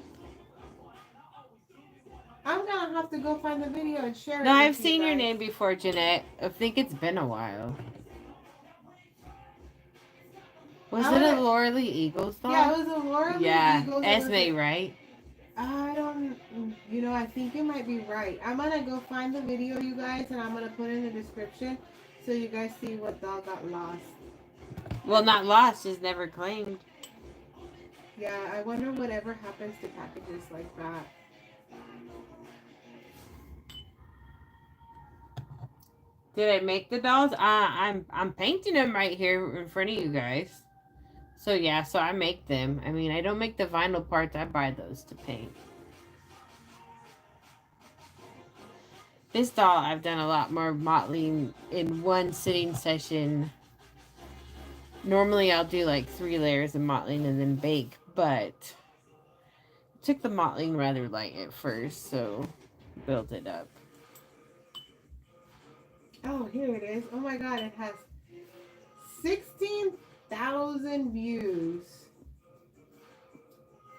the video and share it. No, I've seen your name before, Jeanette. I think it's been a while. Was it a Laura Lee Eagles doll? Yeah, it was a Laura Lee Eagles. Yeah, Esme, right? I don't, I think you might be right. I'm going to go find the video, you guys, and I'm going to put it in the description so you guys see what doll got lost. Well, not lost, just never claimed. Yeah, I wonder whatever happens to packages like that. Did I make the dolls? I'm painting them right here in front of you guys. So yeah, so I make them. I mean, I don't make the vinyl parts. I buy those to paint. This doll, I've done a lot more mottling in one sitting session. Normally, I'll do like 3 layers of mottling and then bake, but I took the mottling rather light at first, so built it up. Oh, here it is. Oh my God, it has 16,000 views.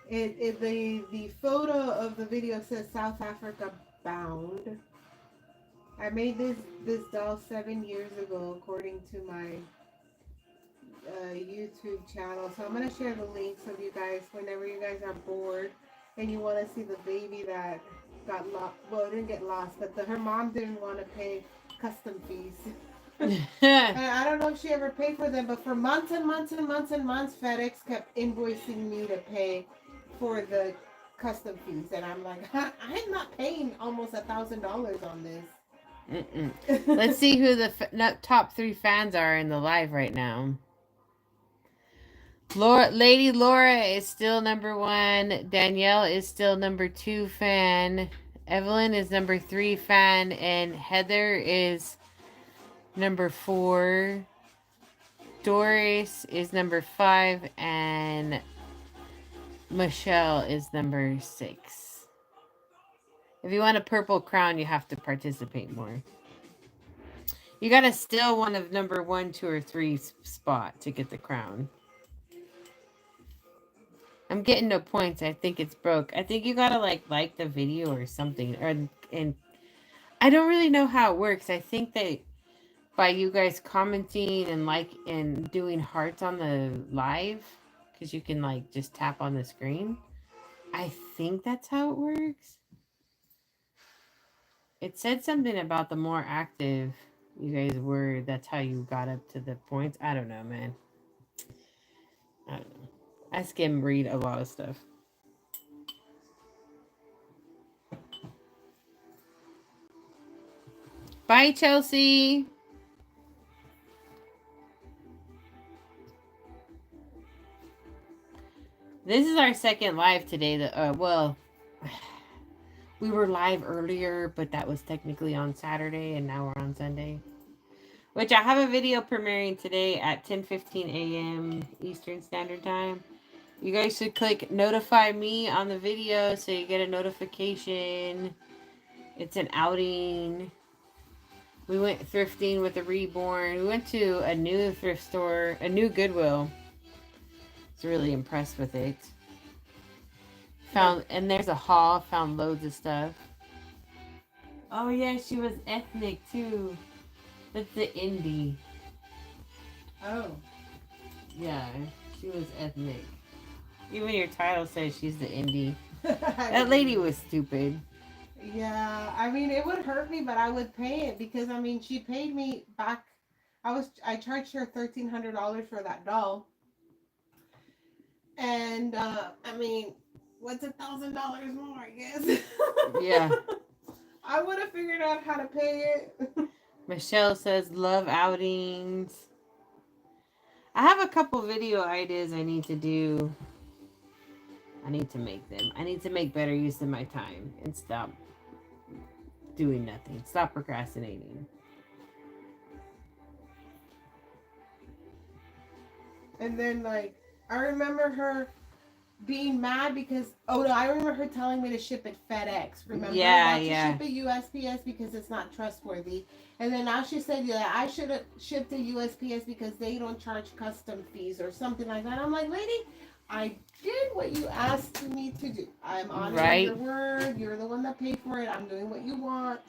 The photo of the video says South Africa bound. I made this doll 7 years ago, according to my YouTube channel. So I'm gonna share the links of you guys whenever you guys are bored and you want to see the baby that got lost. Well, it didn't get lost, but her mom didn't want to pay custom fees. And I don't know if she ever paid for them, but for months and months and months and months, FedEx kept invoicing me to pay for the custom fees, and I'm like, I'm not paying almost $1,000 on this. Let's see who the top 3 fans are in the live right now. Lady Laura is still number 1. Danielle is still number 2 fan. Evelyn is number 3 fan, and Heather is number 4. Doris is number 5, and Michelle is number 6. If you want a purple crown, you have to participate more. You gotta steal one of number 1, 2, or 3 spot to get the crown. I'm getting no points. I think it's broke. I think you gotta like the video or something. And I don't really know how it works. I think that by you guys commenting and doing hearts on the live, because you can like just tap on the screen. I think that's how it works. It said something about the more active you guys were, that's how you got up to the points. I don't know, man. I don't know. I skim read a lot of stuff. Bye, Chelsea. This is our second live today. Well, we were live earlier, but that was technically on Saturday, and now we're on Sunday. Which I have a video premiering today at 10:15 a.m. Eastern Standard Time. You guys should click notify me on the video so you get a notification. It's an outing. We went thrifting with the Reborn. We went to a new thrift store, a new Goodwill. I was really impressed with it. And there's a haul, found loads of stuff. Oh yeah, she was ethnic too. That's the indie. Oh. Yeah, she was ethnic. Even your title says she's the indie. That lady was stupid. Yeah, I mean, it would hurt me, but I would pay it because, I mean, she paid me back. I charged her $1,300 for that doll. And, I mean, what's $1,000 more, I guess? Yeah. I would have figured out how to pay it. Michelle says, love outings. I have a couple video ideas I need to do. I need to make them. I need to make better use of my time and stop doing nothing. Stop procrastinating. And then, like, I remember her being mad because, oh no, I remember her telling me to ship it FedEx. Remember? Yeah, Not to yeah. ship it USPS because it's not trustworthy. And then now she said, yeah, I should have shipped to USPS because they don't charge custom fees or something like that. I'm like, lady, I did what you asked me to do. I'm honoring your word. You're the one that paid for it. I'm doing what you want.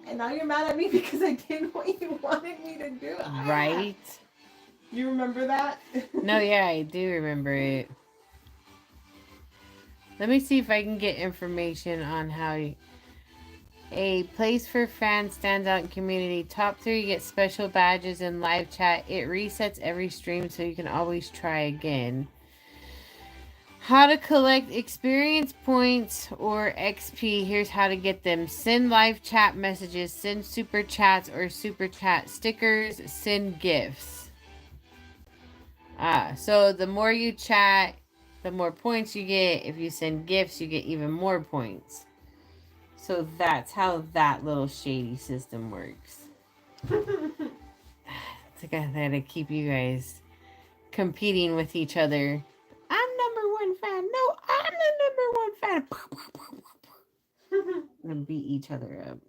And now you're mad at me because I did what you wanted me to do. Right. You remember that? No, yeah, I do remember it. Let me see if I can get information on how a place for fans stands out in community. Top 3 get special badges in live chat. It resets every stream so you can always try again. How to collect experience points or XP. Here's how to get them. Send live chat messages. Send super chats or super chat stickers. Send gifts. So the more you chat, the more points you get. If you send gifts, you get even more points. So that's how that little shady system works. It's like I had to keep you guys competing with each other. I'm number one fan. No, I'm the number one fan. And beat each other up.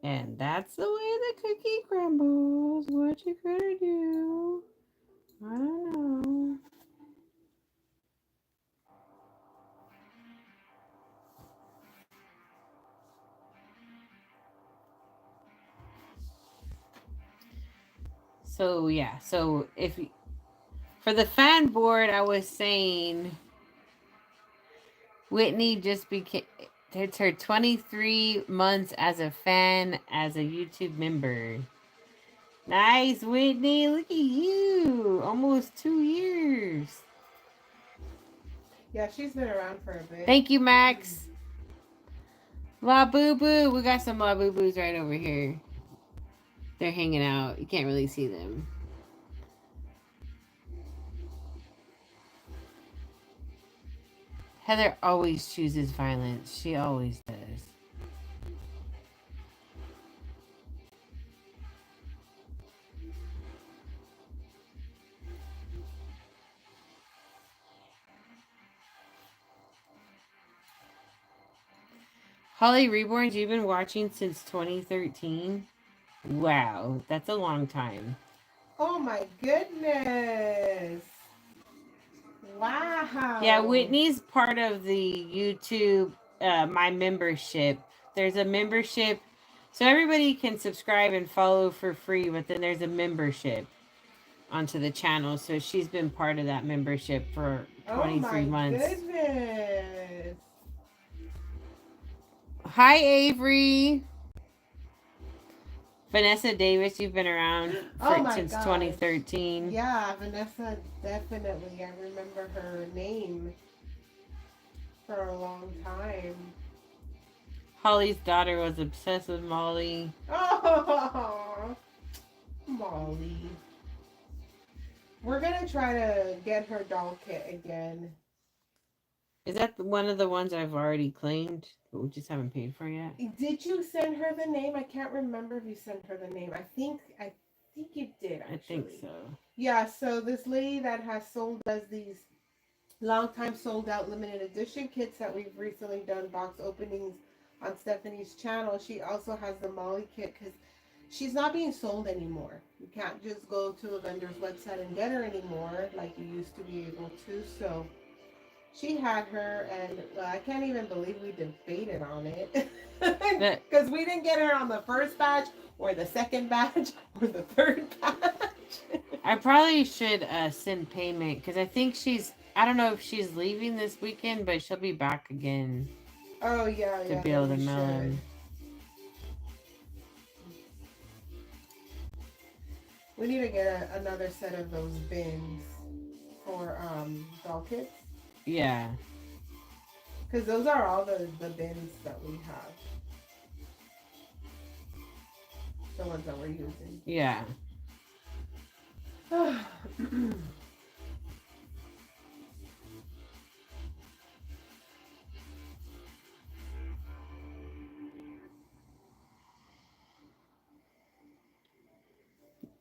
And that's the way the cookie crumbles. What you gonna do? I don't know. So yeah, so if for the fan board, I was saying Whitney just became, it's her 23 months as a fan, as a YouTube member. Nice, Whitney. Look at you. Almost 2 years. Yeah, she's been around for a bit. Thank you, Max. La Boo Boo. We got some La Boo Boos right over here. They're hanging out. You can't really see them. Heather always chooses violence. She always does. Holly Reborns, you've been watching since 2013? Wow, that's a long time. Oh my goodness. Wow. Yeah, Whitney's part of the YouTube, my membership. There's a membership. So everybody can subscribe and follow for free, but then there's a membership onto the channel. So she's been part of that membership for 23 months. Oh my goodness. Hi, Avery. Vanessa Davis, you've been around since 2013. Yeah, Vanessa, definitely. I remember her name for a long time. Holly's daughter was obsessed with Molly. Oh, Molly. We're going to try to get her doll kit again. Is that one of the ones I've already claimed, but we just haven't paid for yet? Did you send her the name? I can't remember if you sent her the name. I think you did, actually. I think so. Yeah, so this lady that has sold us these long time sold out limited edition kits that we've recently done box openings on Stephanie's channel. She also has the Molly kit because she's not being sold anymore. You can't just go to a vendor's website and get her anymore like you used to be able to. So she had her, and I can't even believe we debated on it. Because we didn't get her on the first batch, or the second batch, or the third batch. I probably should send payment, because I think I don't know if she's leaving this weekend, but she'll be back again. Oh, yeah, to be able to mail them. We need to get another set of those bins for doll kits. Yeah. Because those are all the bins that we have. The ones that we're using. Yeah.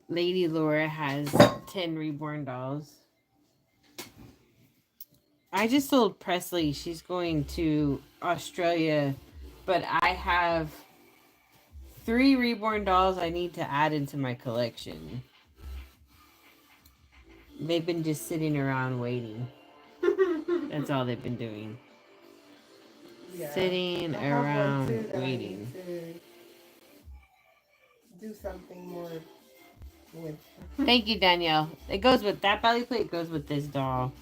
Lady Laura has 10 Reborn dolls. I just told Presley she's going to Australia, but I have 3 Reborn dolls I need to add into my collection. They've been just sitting around waiting. That's all they've been doing. Yeah. Sitting around waiting. Do something more with. Thank you, Danielle. It goes with that belly plate. Goes with this doll.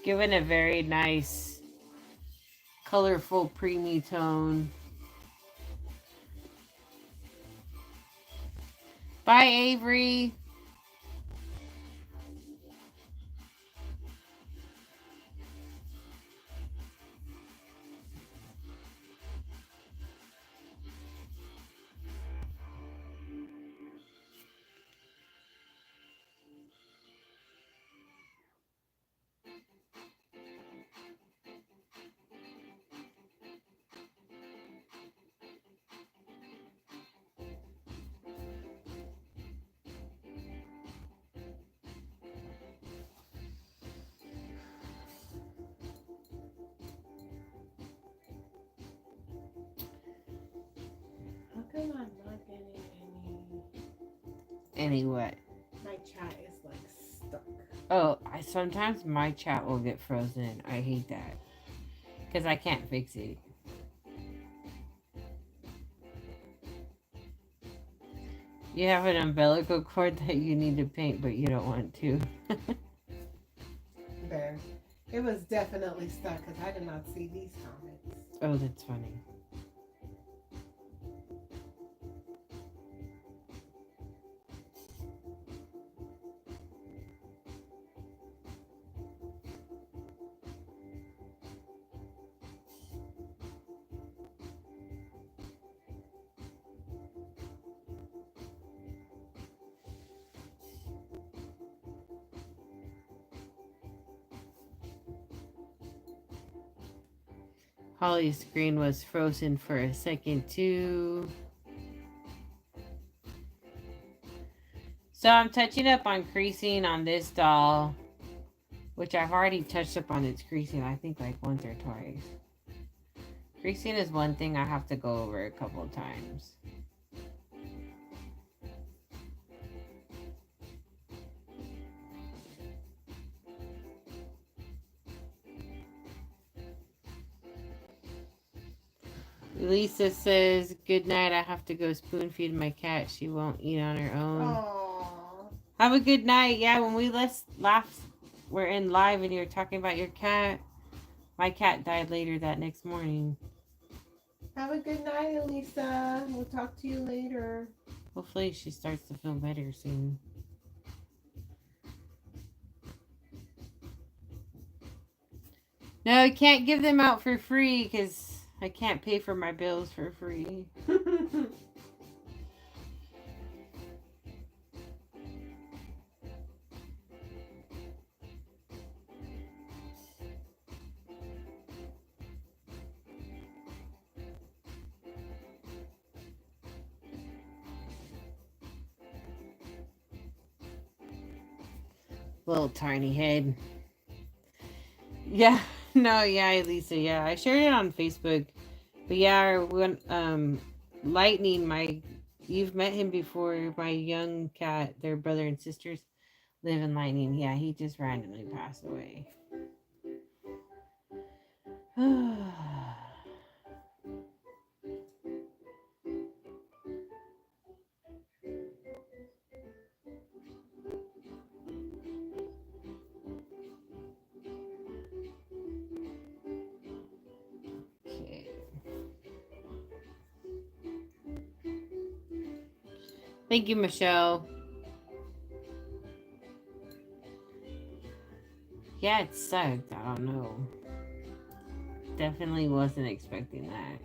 Given a very nice, colorful, preemie tone. Bye, Avery. I'm not getting any what? My chat is like stuck. Oh, sometimes my chat will get frozen. I hate that. Because I can't fix it. You have an umbilical cord that you need to paint, but you don't want to. There. It was definitely stuck because I did not see these comments. Oh, that's funny. Holly's screen was frozen for a second too. So I'm touching up on creasing on this doll, which I've already touched up on its creasing, I think like once or twice. Creasing is one thing I have to go over a couple of times. Lisa says, good night. I have to go spoon feed my cat. She won't eat on her own. Aww. Have a good night. Yeah, when we last we're in live and you're talking about your cat. My cat died later that next morning. Have a good night, Elisa. We'll talk to you later. Hopefully she starts to feel better soon. No, I can't give them out for free because I can't pay for my bills for free. Little tiny head. Yeah, no, yeah, Lisa, yeah. I shared it on Facebook. But yeah, when Lightning, you've met him before, my young cat, their brother and sisters live in Lightning. Yeah, he just randomly passed away. Okay. Thank you, Michelle. Yeah, it sucked. I don't know. Definitely wasn't expecting that.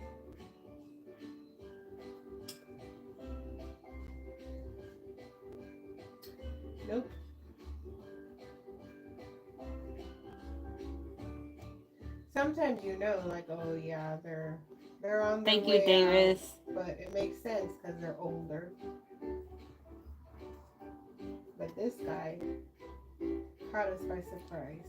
Nope. Sometimes like, oh yeah, they're on their Thank way you, Davis. out, but it makes sense because they're older. But this guy caught us by surprise.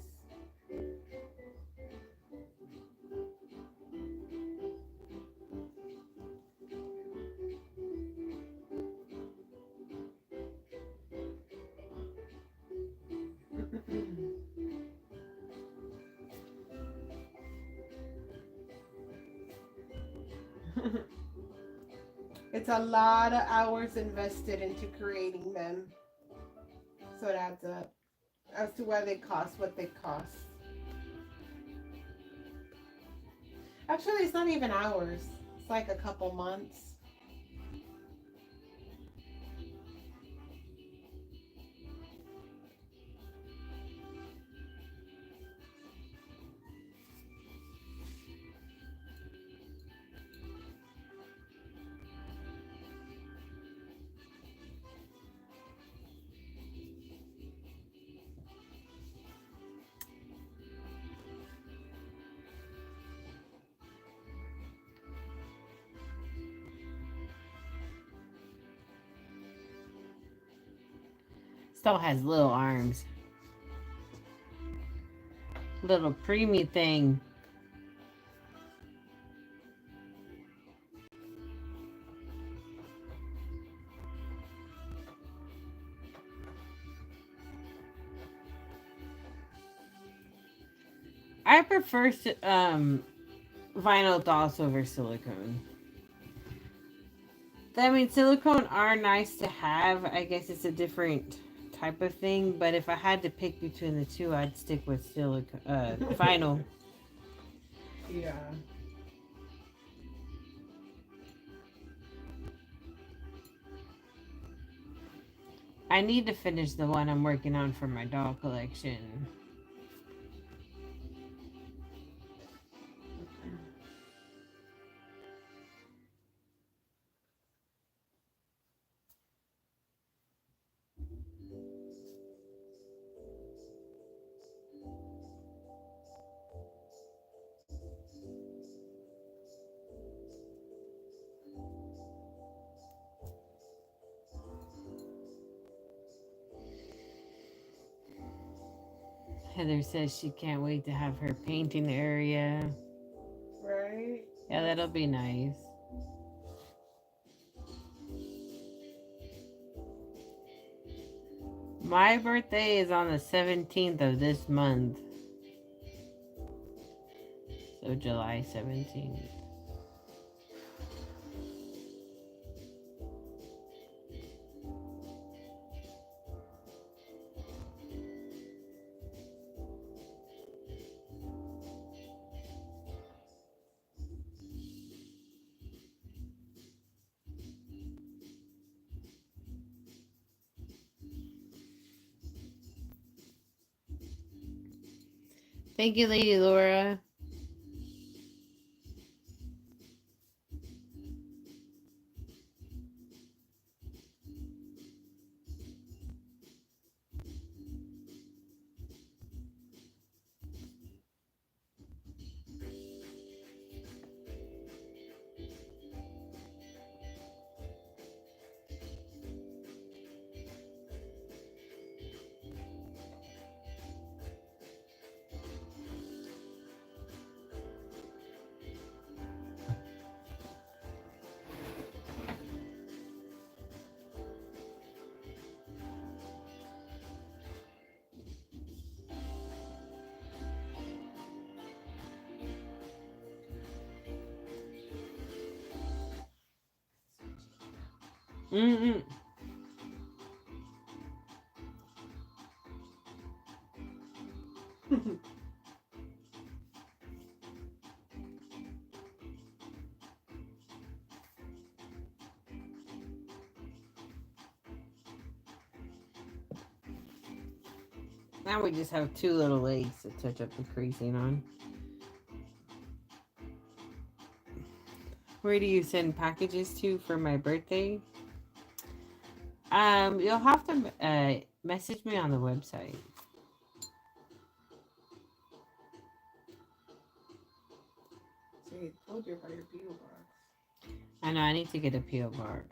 It's a lot of hours invested into creating them. So it adds up as to why they cost what they cost. Actually, it's not even hours. It's like a couple months. Still has little arms. Little preemie thing. I prefer vinyl dolls over silicone. I mean, silicone are nice to have. I guess it's a different type of thing. But if I had to pick between the two, I'd stick with vinyl. Yeah. I need to finish the one I'm working on for my doll collection. Heather says she can't wait to have her painting area. Right? Yeah, that'll be nice. My birthday is on the 17th of this month. So July 17th. Thank you, Lady Laura. Mm-mm. Now we just have two little legs to touch up the creasing on. Where do you send packages to for my birthday? You'll have to message me on the website. So he told you about your P.O. box. I know, I need to get a P.O. box.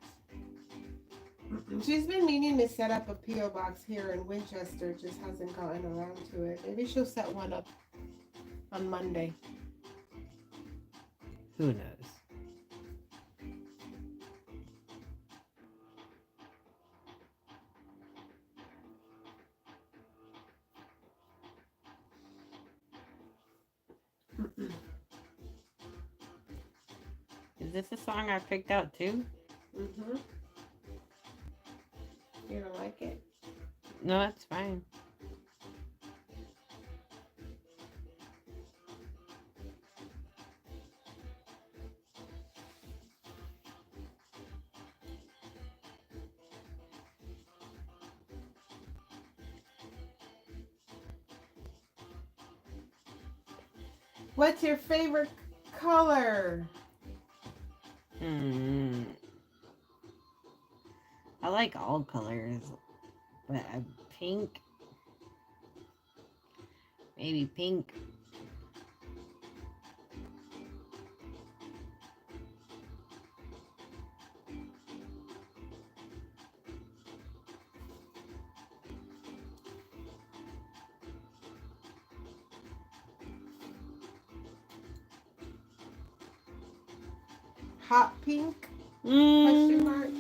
She's been meaning to set up a P.O. box here in Winchester, just hasn't gotten around to it. Maybe she'll set one up on Monday. Who knows? Is this a song I picked out too? Mm-hmm. You don't like it? No, that's fine. What's your favorite color? I like all colors, but pink. Maybe pink. Hot pink? Question mark?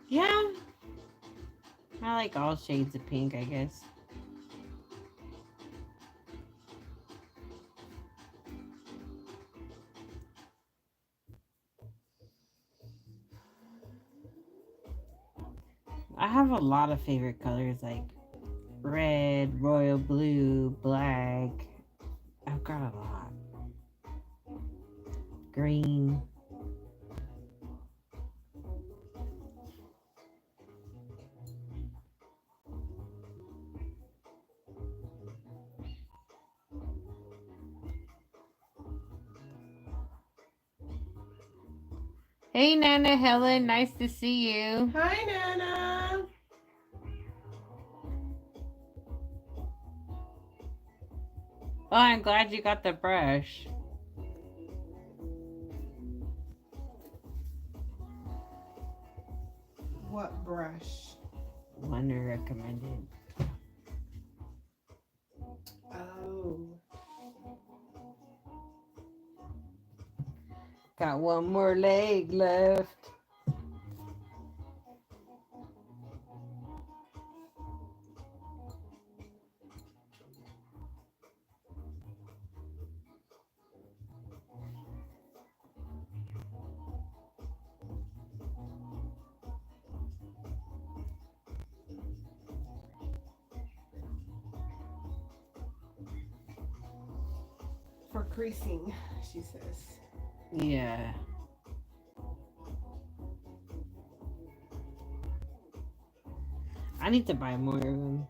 Yeah. I like all shades of pink, I guess. I have a lot of favorite colors like red, royal blue, black. I've got a lot. Green. Hey, Nana Helen. Nice to see you. Hi, Nana. Oh, I'm glad you got the brush. What brush? One recommended. Oh. Got one more leg left. For creasing, she says. Yeah. I need to buy more of them.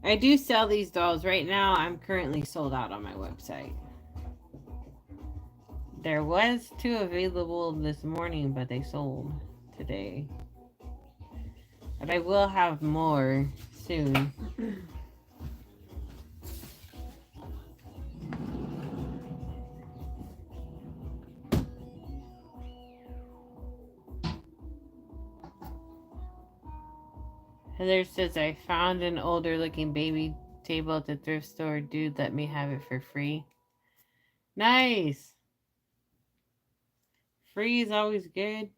I do sell these dolls. Right now, I'm currently sold out on my website. There was 2 available this morning, but they sold today. But I will have more soon. Heather says, I found an older looking baby table at the thrift store. Dude, let me have it for free. Nice. Free is always good.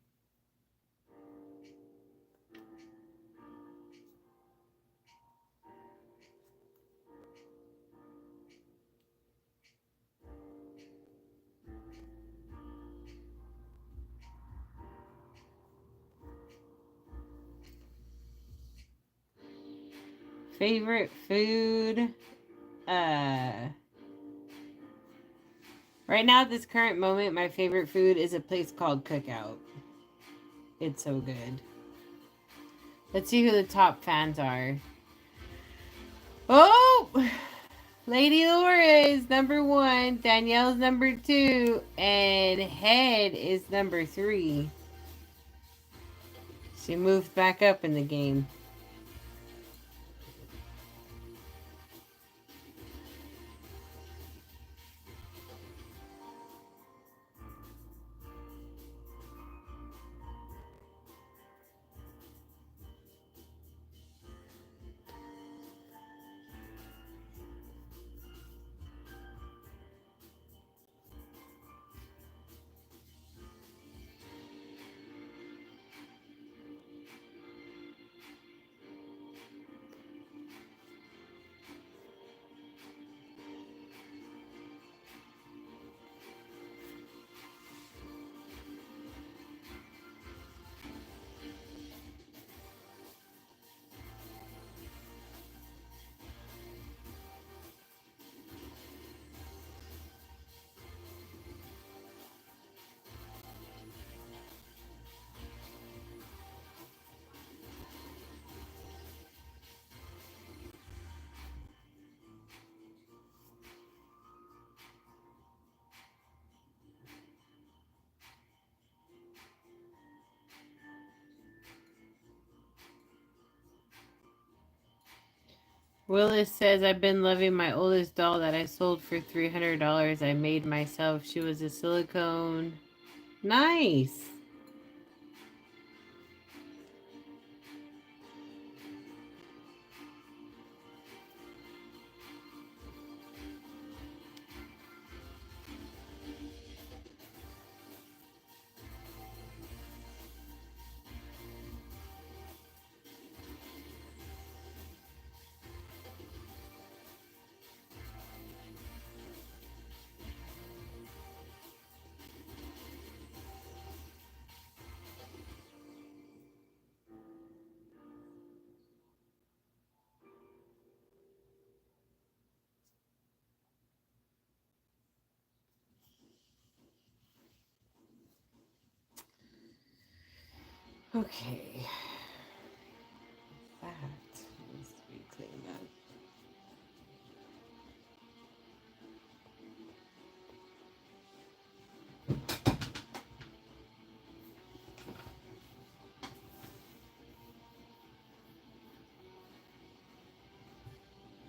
Favorite food? Right now at this current moment, my favorite food is a place called Cookout. It's so good. Let's see who the top fans are. Oh! Lady Laura is number 1. Danielle's number 2. And Head is number 3. She moved back up in the game. Willis says, I've been loving my oldest doll that I sold for $300. I made myself. She was a silicone. Nice. Okay. That needs to be cleaned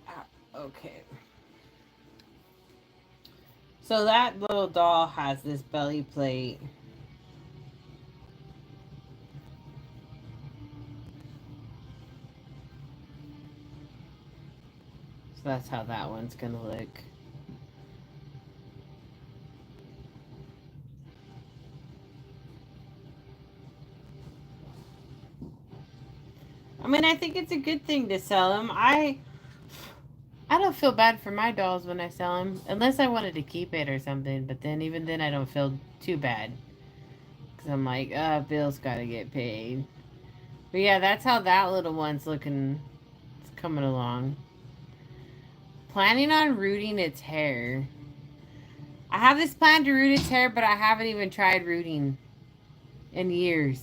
up. Okay. So that little doll has this belly plate. So that's how that one's gonna look. I mean, I think it's a good thing to sell them. I don't feel bad for my dolls when I sell them, unless I wanted to keep it or something. But then, even then, I don't feel too bad. Because I'm like, bills gotta get paid. But yeah, that's how that little one's looking. It's coming along. Planning on rooting its hair. I have this plan to root its hair, but I haven't even tried rooting in years.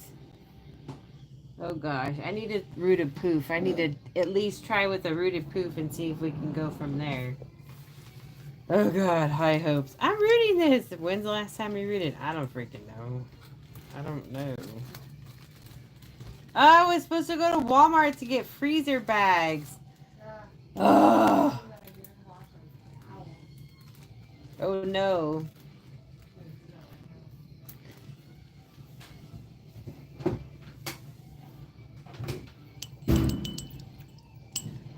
Oh gosh, I need a rooted poof. I need to at least try with a rooted poof and see if we can go from there. Oh god, high hopes. I'm rooting this. When's the last time you rooted? I don't freaking know. I don't know. Oh, I was supposed to go to Walmart to get freezer bags. Oh. Oh no.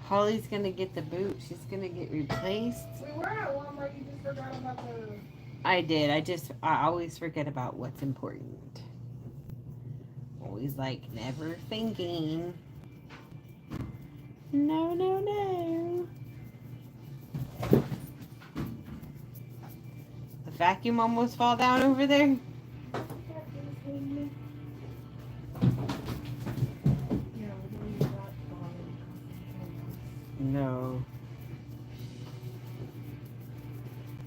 Holly's gonna get the boot. She's gonna get replaced. We were at Walmart. You just forgot about the... I did. I always forget about what's important. Always like never thinking. No, no, no. The vacuum almost fall down over there. No.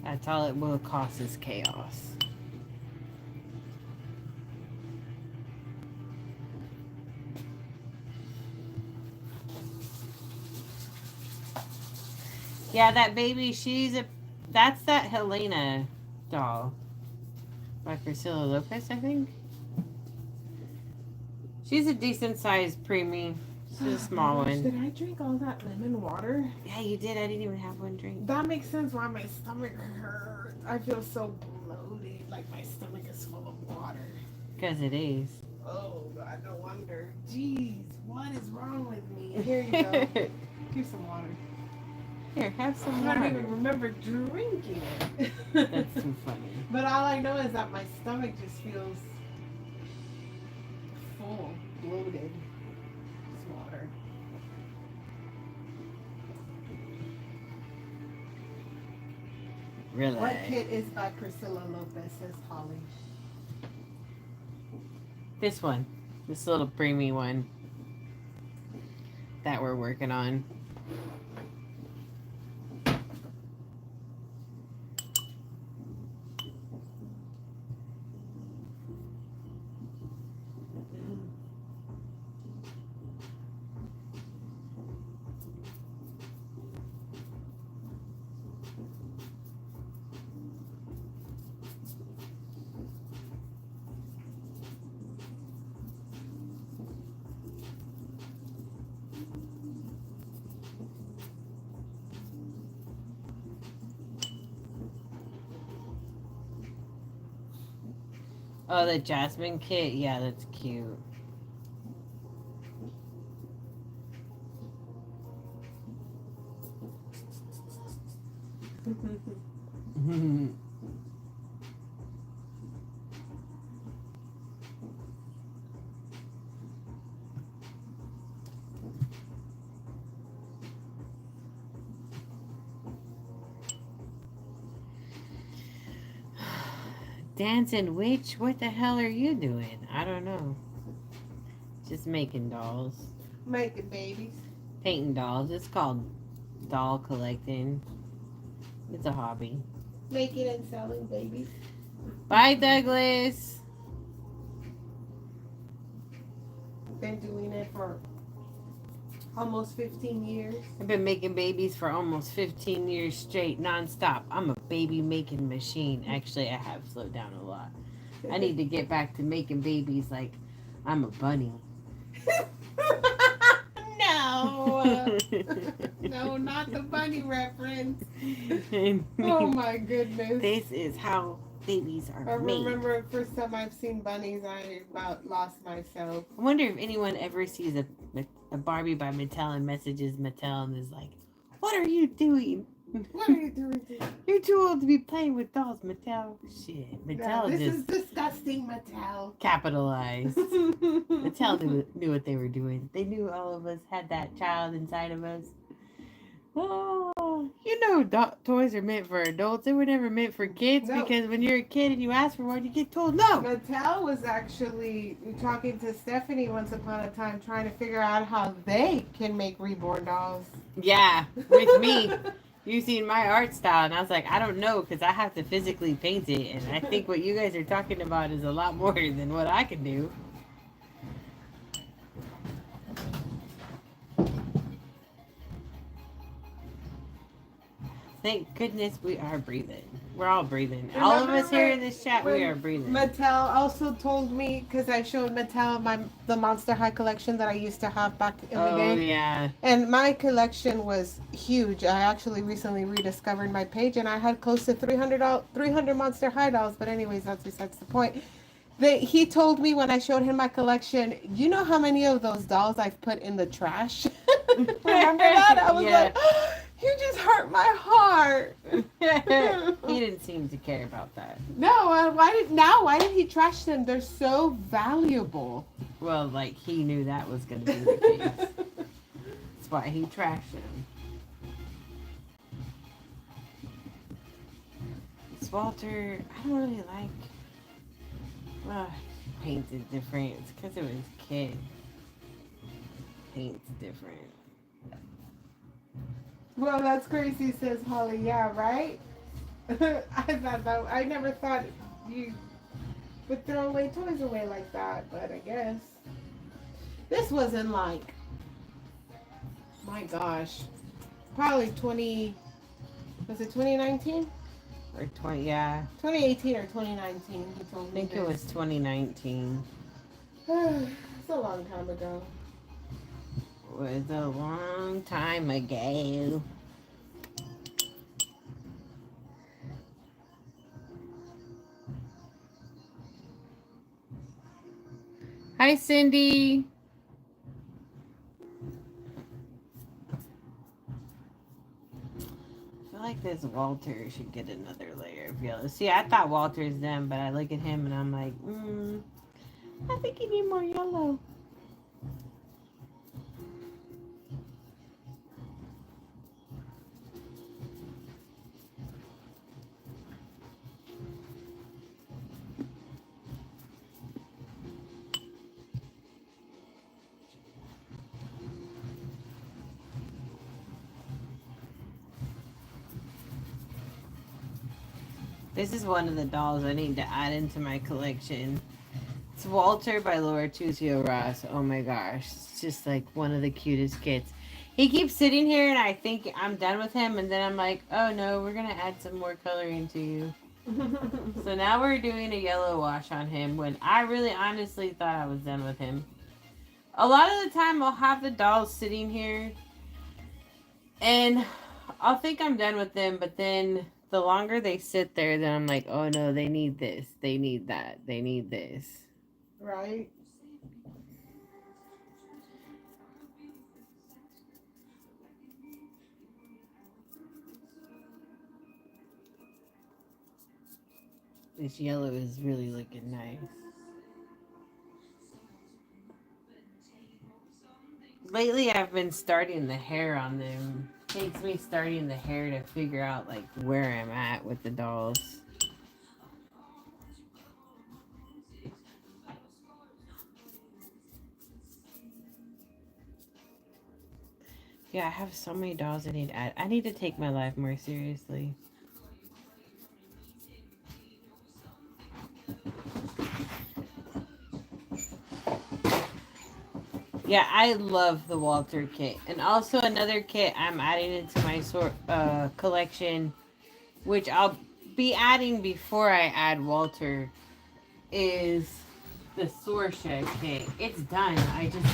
That's all it will cause is chaos. Yeah, that baby, that's that Helena doll. By Priscilla Lopez, I think. She's a decent sized preemie. She's a small one. Did I drink all that lemon water? Yeah, you did. I didn't even have one drink. That makes sense why my stomach hurts. I feel so bloated, like my stomach is full of water. Because it is. Oh, God, no wonder. Jeez, what is wrong with me? Here you go. Here's some water. Here, have some water. I don't even remember drinking it. That's too funny. But all I know is that my stomach just feels full, bloated. Water. Really? What kit is by Priscilla Lopez, says Holly. This one. This little preemie one. That we're working on. Oh, the Jasmine kit? Yeah, that's cute. Dancing witch? What the hell are you doing? I don't know. Just making dolls. Making babies. Painting dolls. It's called doll collecting. It's a hobby. Making and selling babies. Bye, Douglas. Been doing it for almost 15 years. I've been making babies for almost 15 years straight, nonstop. I'm a baby making machine. Actually, I have slowed down a lot. I need to get back to making babies like I'm a bunny. No. No, not the bunny reference. Oh my goodness. This is how babies are made. I remember the first time I've seen bunnies, I about lost myself. I wonder if anyone ever sees a Barbie by Mattel and messages Mattel and is like, "What are you doing? What are you doing? You're too old to be playing with dolls, Mattel." Shit, Mattel this just is disgusting, Mattel. capitalized. Mattel knew what they were doing. They knew all of us had that child inside of us. Oh, you know, toys are meant for adults. They were never meant for kids because when you're a kid and you ask for one, you get told no. Mattel was actually talking to Stephanie once upon a time, trying to figure out how they can make Reborn dolls. Yeah, with me. You seen my art style, and I was like, I don't know, because I have to physically paint it, and I think what you guys are talking about is a lot more than what I can do. Thank goodness we are breathing. We're all breathing. All of us here in this chat, we are breathing. Mattel also told me, because I showed Mattel the Monster High collection that I used to have back in the day. Oh, yeah. And my collection was huge. I actually recently rediscovered my page, and I had close to 300 Monster High dolls. But anyways, that's besides the point. He told me when I showed him my collection, you know how many of those dolls I've put in the trash? Remember that? I was like, oh, you just hurt my heart. He didn't seem to care about that. No, why did he trash them? They're so valuable. Well, like he knew that was going to be the case. That's why he trashed them. It's Walter, I don't really like... painted different. It's because it was kid. Paint's different. Well, that's crazy, says Holly. Yeah, right? I never thought you would throw away toys away like that, but I guess. This wasn't like, my gosh, probably was it 2019? Or 2018 or 2019, he told me. I think it was 2019. It's a long time ago. It was a long time ago. Hi, Cindy. I feel like this Walter should get another layer of yellow. See, I thought Walter's them, but I look at him and I'm like, I think you need more yellow. This is one of the dolls I need to add into my collection. It's Walter by Laura Tuzio Ross. Oh my gosh. It's just like one of the cutest kids. He keeps sitting here and I think I'm done with him. And then I'm like, oh no, we're going to add some more coloring to you. So now we're doing a yellow wash on him when I really honestly thought I was done with him. A lot of the time I'll have the dolls sitting here and I'll think I'm done with them. But then the longer they sit there, then I'm like, oh no, they need this. They need that. They need this. Right. This yellow is really looking nice. Lately, I've been starting the hair on them. Takes me starting the hair to figure out like where I'm at with the dolls. Yeah, I have so many dolls I need to add. I need to take my life more seriously. Yeah, I love the Walter kit. And also another kit I'm adding into my collection, which I'll be adding before I add Walter, is the Sword Shed kit. It's done. I just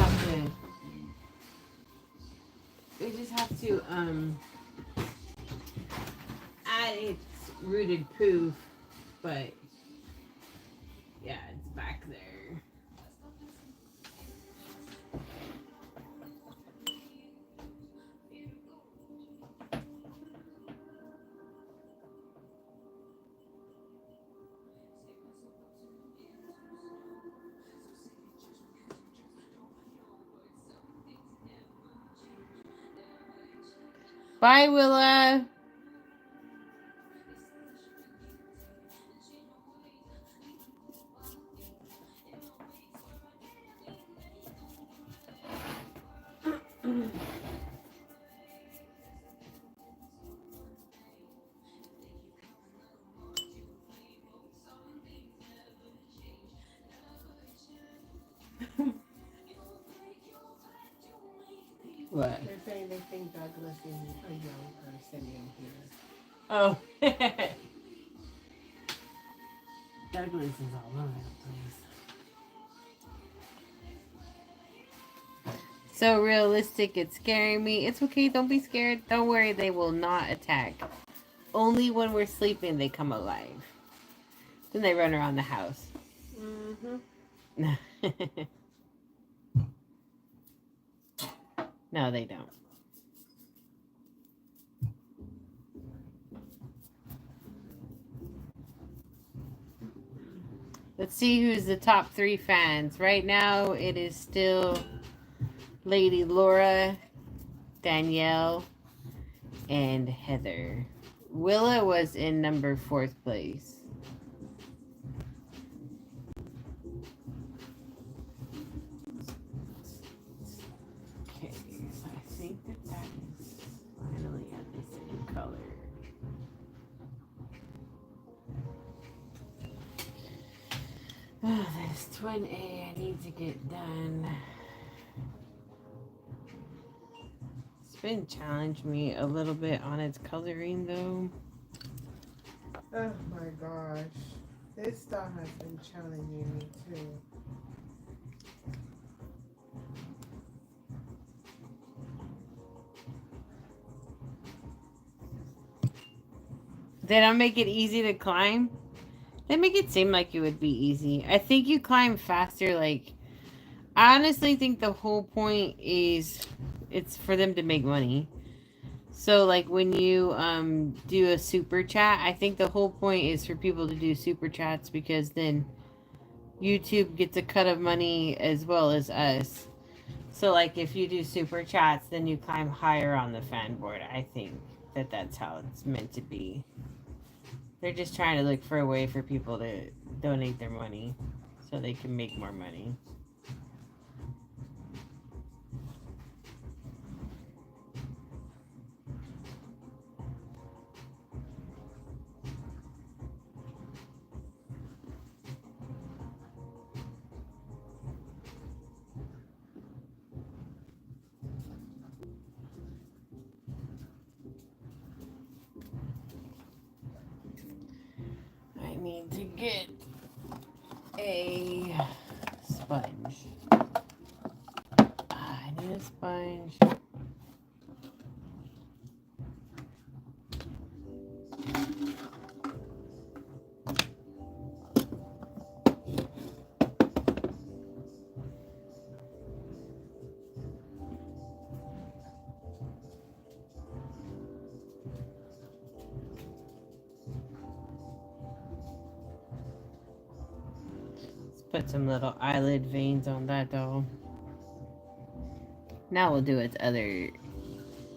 have to add its rooted poof, but yeah, it's back there. Bye, Willa. What? They're saying they think Douglas is a young person in here. Oh. Douglas is all over the place. So realistic, it's scaring me. It's okay, don't be scared. Don't worry, they will not attack. Only when we're sleeping they come alive. Then they run around the house. Mm-hmm. No, they don't. Let's see who's the top 3 fans. Right now, it is still Lady Laura, Danielle, and Heather. Willa was in number 4th place. Okay, so I think that is finally at the same color. Oh, this twin A I need to get done. It's been challenging me a little bit on its coloring though. Oh my gosh. This stuff has been challenging me too. They don't make it easy to climb. They make it seem like it would be easy. I think you climb faster. Like, I honestly think the whole point is it's for them to make money. So, like, when you do a super chat, I think the whole point is for people to do super chats because then YouTube gets a cut of money as well as us. So, like, if you do super chats, then you climb higher on the fan board. I think that that's how it's meant to be. They're just trying to look for a way for people to donate their money so they can make more money. I need to get a sponge. I need a sponge. Put some little eyelid veins on that doll. Now we'll do its other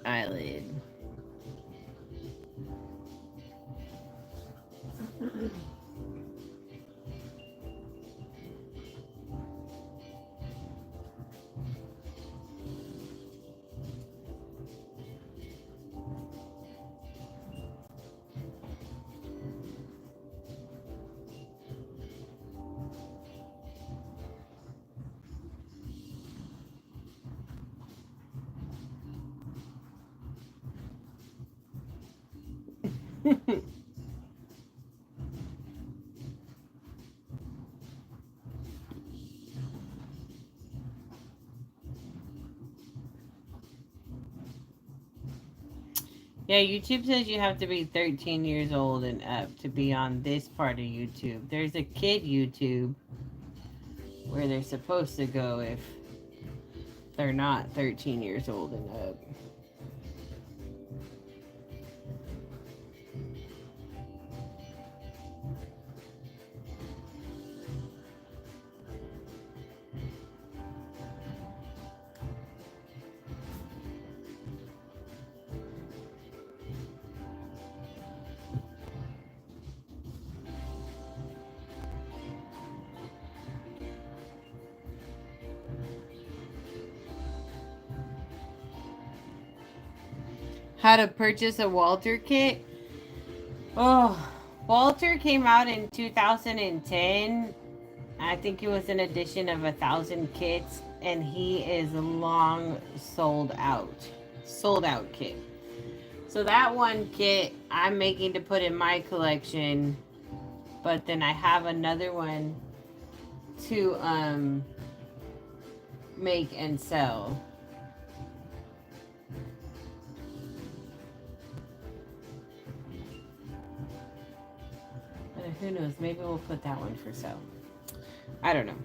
eyelid. Yeah, YouTube says you have to be 13 years old and up to be on this part of YouTube. There's a kid YouTube where they're supposed to go if they're not 13 years old and up. How to purchase a Walter kit? Oh, Walter came out in 2010. I think it was an edition of 1,000 kits, and he is long sold out. Sold out kit. So that one kit I'm making to put in my collection, but then I have another one to make and sell. But who knows? Maybe we'll put that one for sale. I don't know.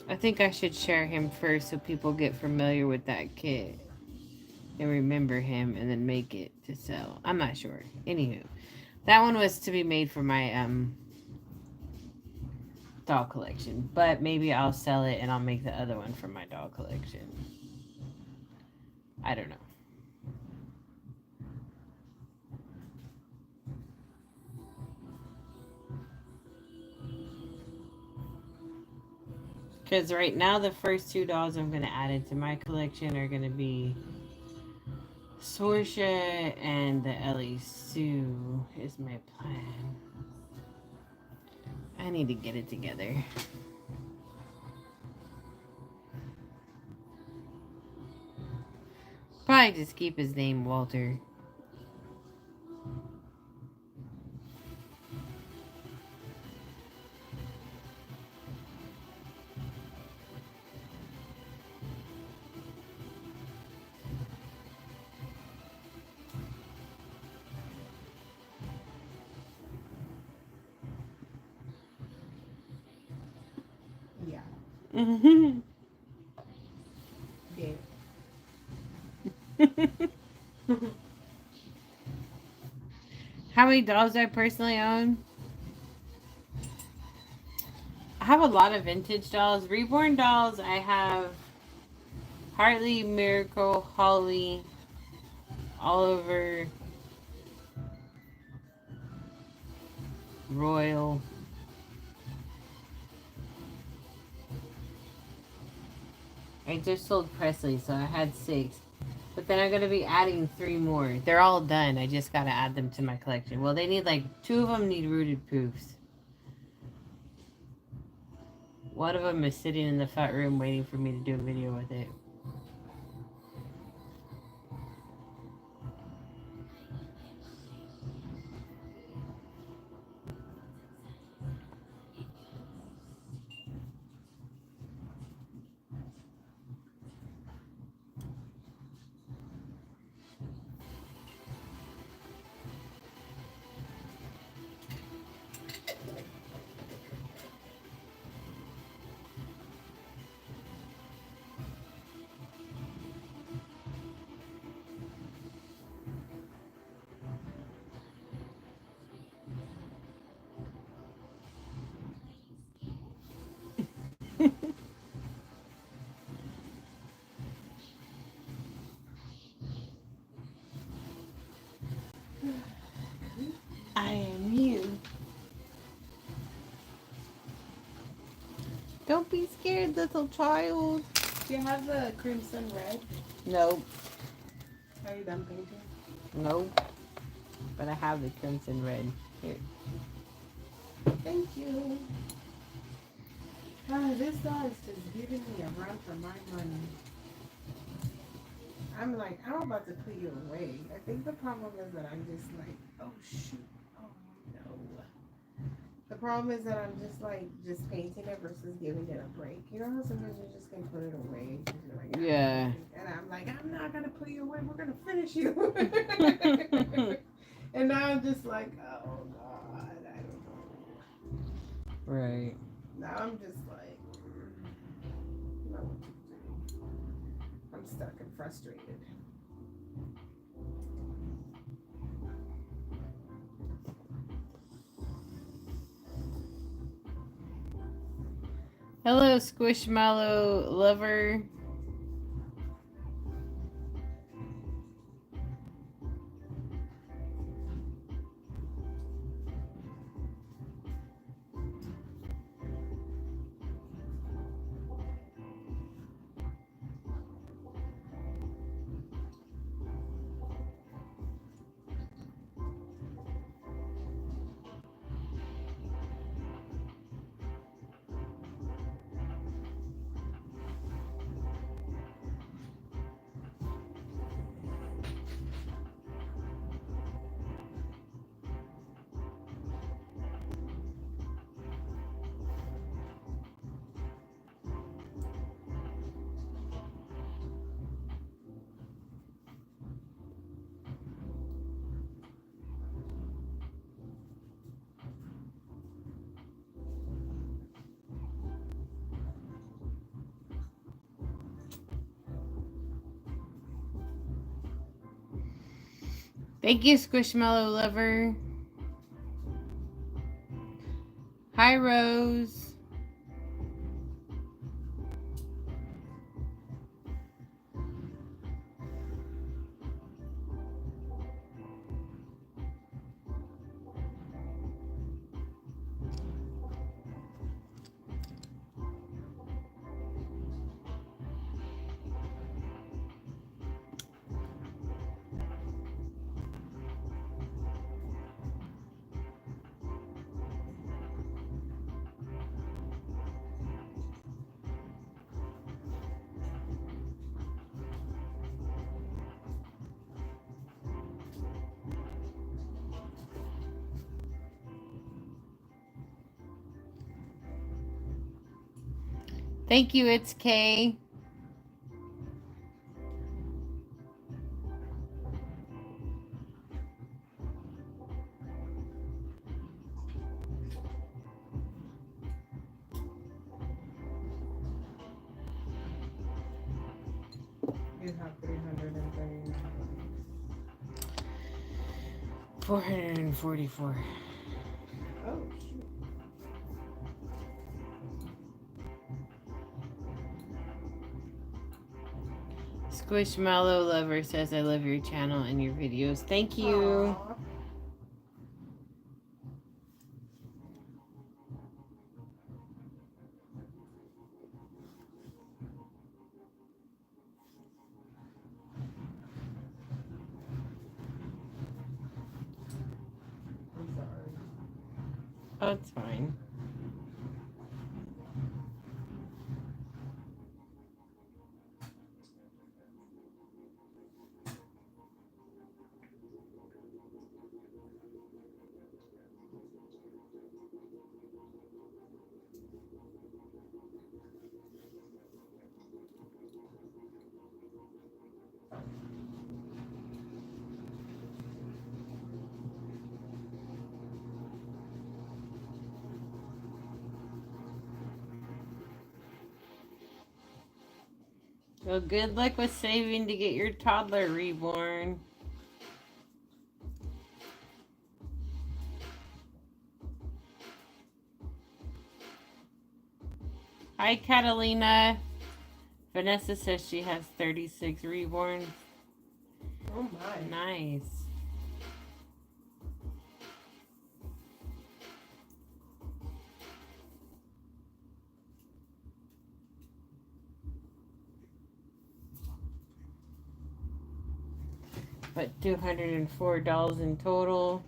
I think I should share him first so people get familiar with that kit and remember him and then make it to sell. I'm not sure. Anywho, that one was to be made for my doll collection, but maybe I'll sell it and I'll make the other one for my doll collection. I don't know. Because right now the first two dolls I'm going to add into my collection are going to be Sorsha and the Ellie Sue is my plan. I need to get it together. Probably just keep his name Walter. Yeah. Yeah. How many dolls do I personally own? I have a lot of vintage dolls. Reborn dolls, I have Hartley, Miracle, Holly, Oliver, Royal. I just sold Presley, so I had 6. But then I'm going to be adding 3 more. They're all done. I just got to add them to my collection. Well, they need 2 of them need rooted proofs. One of them is sitting in the front room waiting for me to do a video with it. I am you. Don't be scared, little child. Do you have the crimson red? Nope. Are you done painting? Nope. But I have the crimson red. Here. Thank you. This doll is just giving me a run for my money. I'm like, I'm about to put you away. I think the problem is that I'm just like, oh shoot, oh no. The problem is that I'm just painting it versus giving it a break. You know how sometimes you just can put it away? You're like, Yeah. And I'm like, I'm not gonna put you away. We're gonna finish you. And now I'm just like, oh God, I don't know. Right. Now I'm just like, no, I'm stuck and frustrated. Hello, Squishmallow lover. Thank you, Squishmallow Lover. Hi, Rose. Thank you, it's Kay. You have 339. 444. Oh, shoot. Squishmallow Lover says, I love your channel and your videos. Thank you. Aww. I'm sorry. Oh, it's fine. Well, good luck with saving to get your toddler reborn. Hi, Catalina. Vanessa says she has 36 reborns. Oh my. Nice. But $204 in total.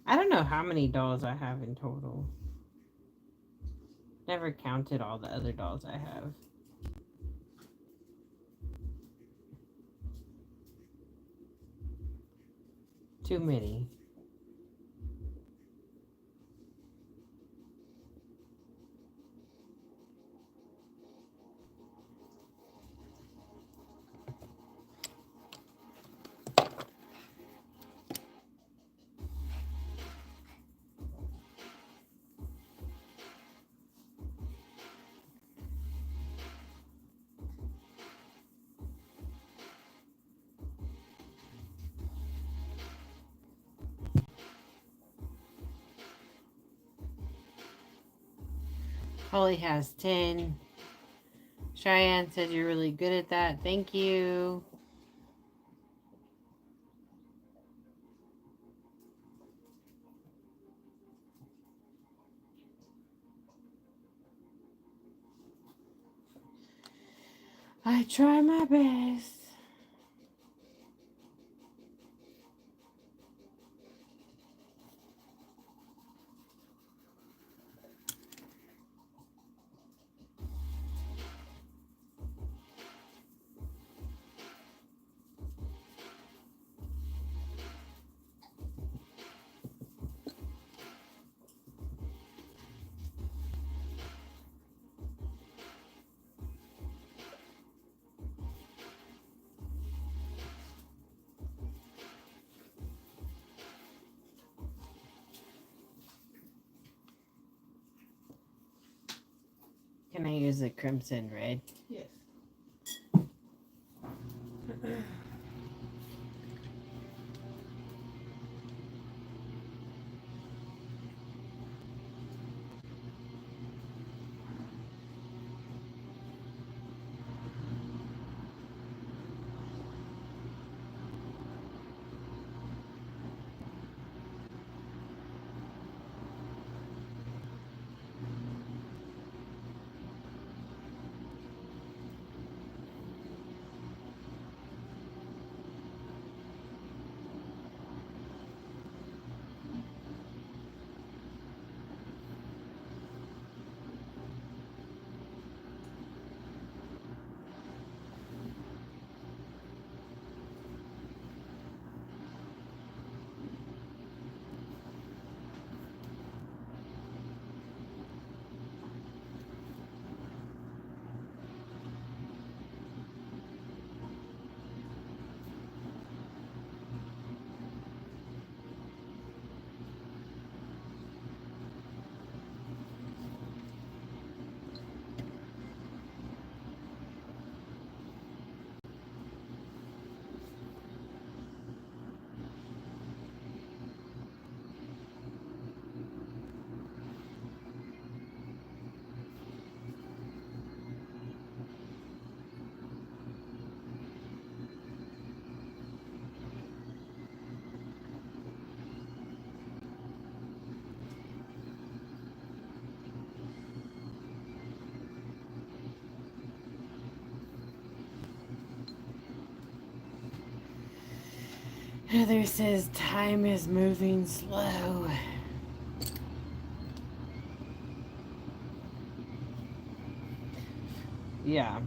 I don't know how many dolls I have in total. Never counted all the other dolls I have. Too many. Holly has 10. Cheyenne said you're really good at that. Thank you. I try my best. Can I use the crimson red? Yes. Heather says time is moving slow. Yeah.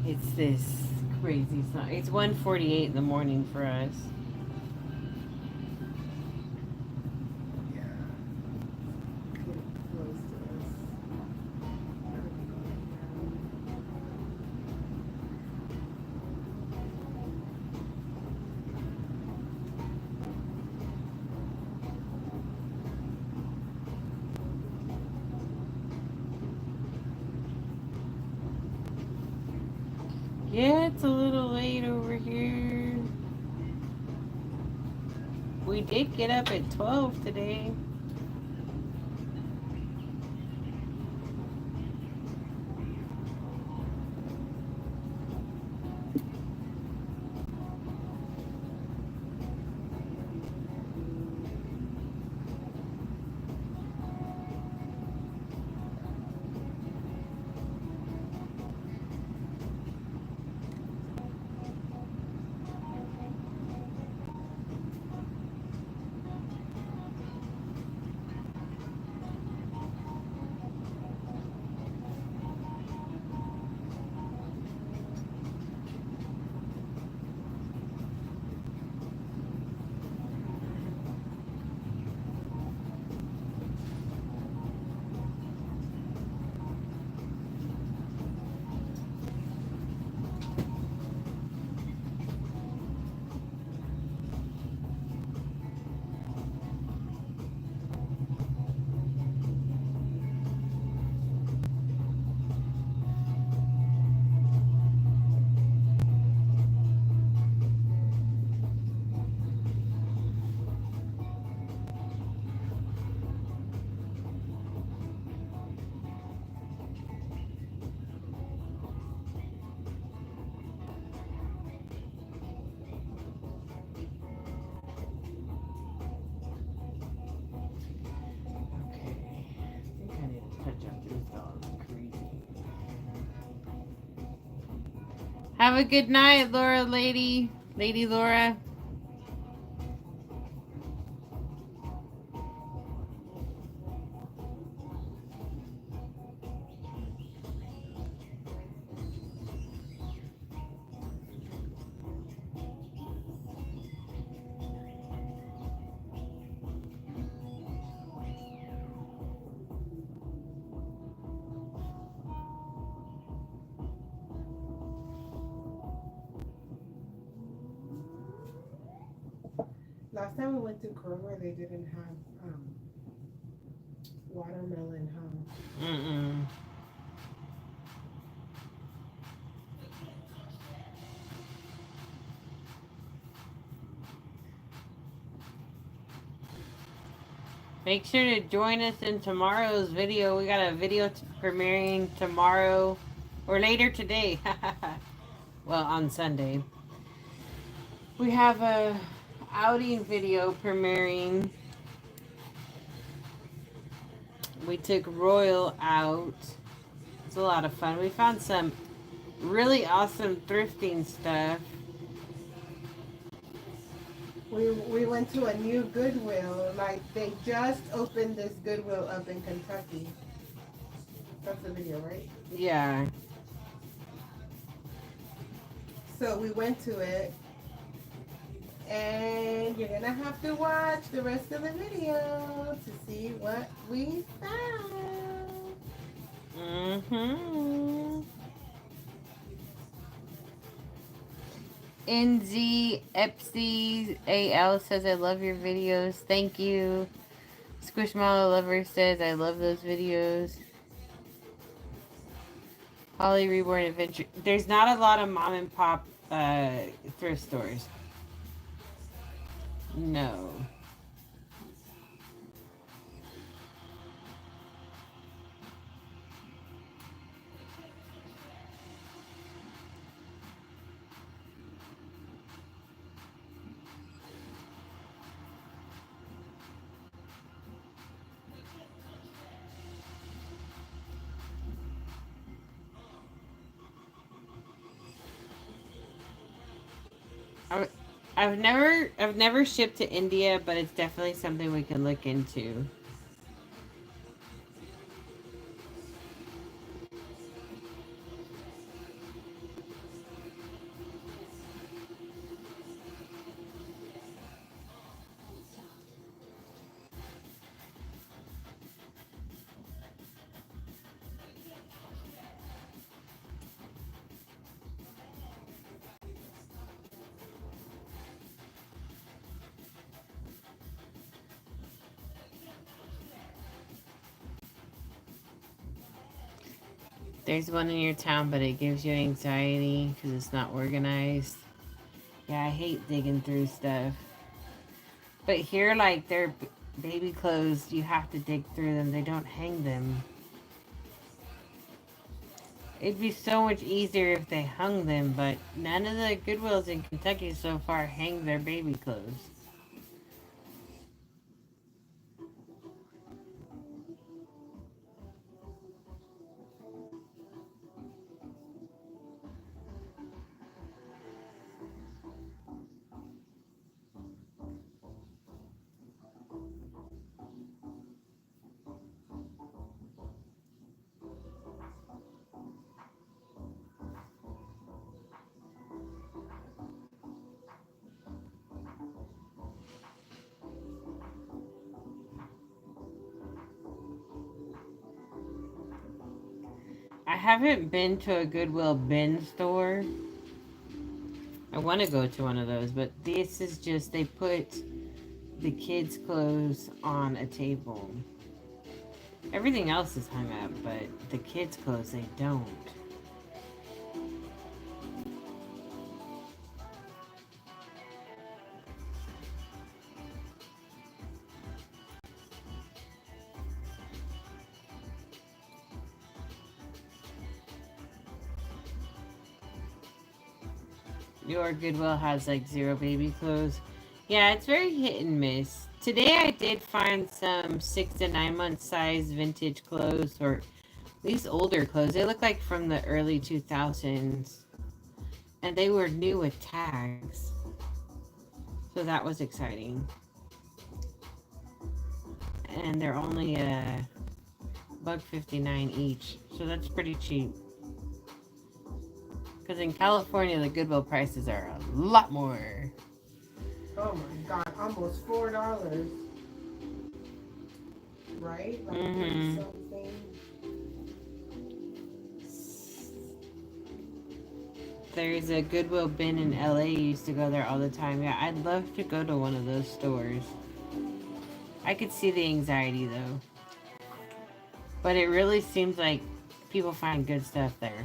It's this crazy song. It's 1:48 in the morning for us. Yeah, it's a little late over here. We did get up at 12 today. Have a good night, Laura, Lady Laura. Last time we went to Kroger, they didn't have watermelon, huh? Mm-mm. Make sure to join us in tomorrow's video. We got a video premiering tomorrow or later today. Well, on Sunday. We have a outing video premiering. We took Royal out. It's a lot of fun. We found some really awesome thrifting stuff. We went to a new Goodwill. Like, they just opened this Goodwill up in Kentucky. That's the video, right? Yeah. So we went to it. And you're going to have to watch the rest of the video to see what we found. Mm-hmm. NZ Epsy AL says, I love your videos. Thank you. Squishmallow Lover says, I love those videos. Holly Reborn Adventure. There's not a lot of mom and pop thrift stores. No. I've never shipped to India, but it's definitely something we can look into. There's one in your town, but it gives you anxiety because it's not organized. Yeah, I hate digging through stuff. But here, like, their baby clothes, you have to dig through them. They don't hang them. It'd be so much easier if they hung them, but none of the Goodwills in Kentucky so far hang their baby clothes. I haven't been to a Goodwill bin store. I want to go to one of those, but this is just, they put the kids' clothes on a table. Everything else is hung up, but the kids' clothes, they don't. Your Goodwill has like 0 baby clothes. Yeah, it's very hit and miss. Today I did find some 6 to 9 month size vintage clothes, or these older clothes. They look like from the early 2000s. And they were new with tags. So that was exciting. And they're only $1.59 each. So that's pretty cheap. Because in California, the Goodwill prices are a lot more. Oh my God, almost $4. Right? Like something. There's a Goodwill bin in LA. You used to go there all the time. Yeah, I'd love to go to one of those stores. I could see the anxiety though. But it really seems like people find good stuff there.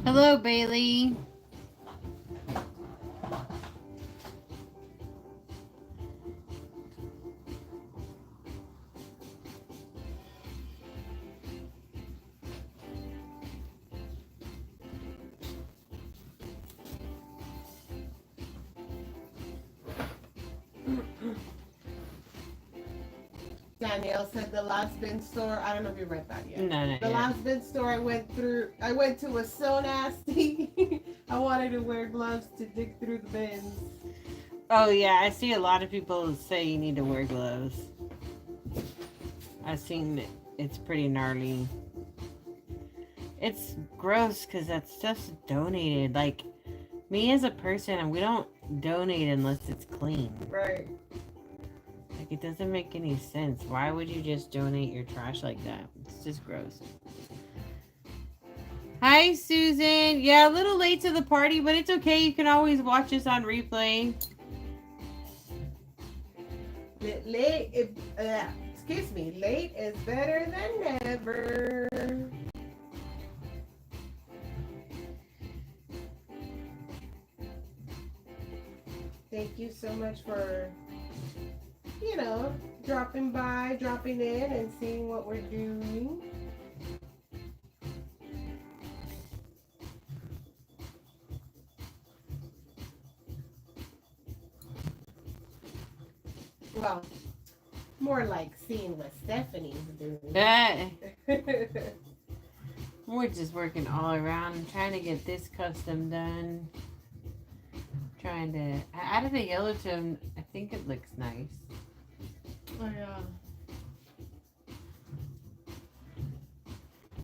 Hello, Bailey. Danielle said the last bin store. I don't know if you read that yet. No, the last bin store I went to was so nasty. I wanted to wear gloves to dig through the bins. Oh yeah, I see a lot of people say you need to wear gloves. I've seen it. It's pretty gnarly. It's gross because that stuff's donated. Like, me as a person, we don't donate unless it's clean. Right. Like, it doesn't make any sense. Why would you just donate your trash like that? It's just gross. Hi, Susan. Yeah, a little late to the party, but it's okay. You can always watch us on replay. Excuse me. Late is better than never. Thank you so much for, dropping by, dropping in, and seeing what we're doing. Well, more like seeing what Stephanie's doing. We're just working all around and trying to get this custom done. I added a yellow tone. I think it looks nice. Oh, yeah.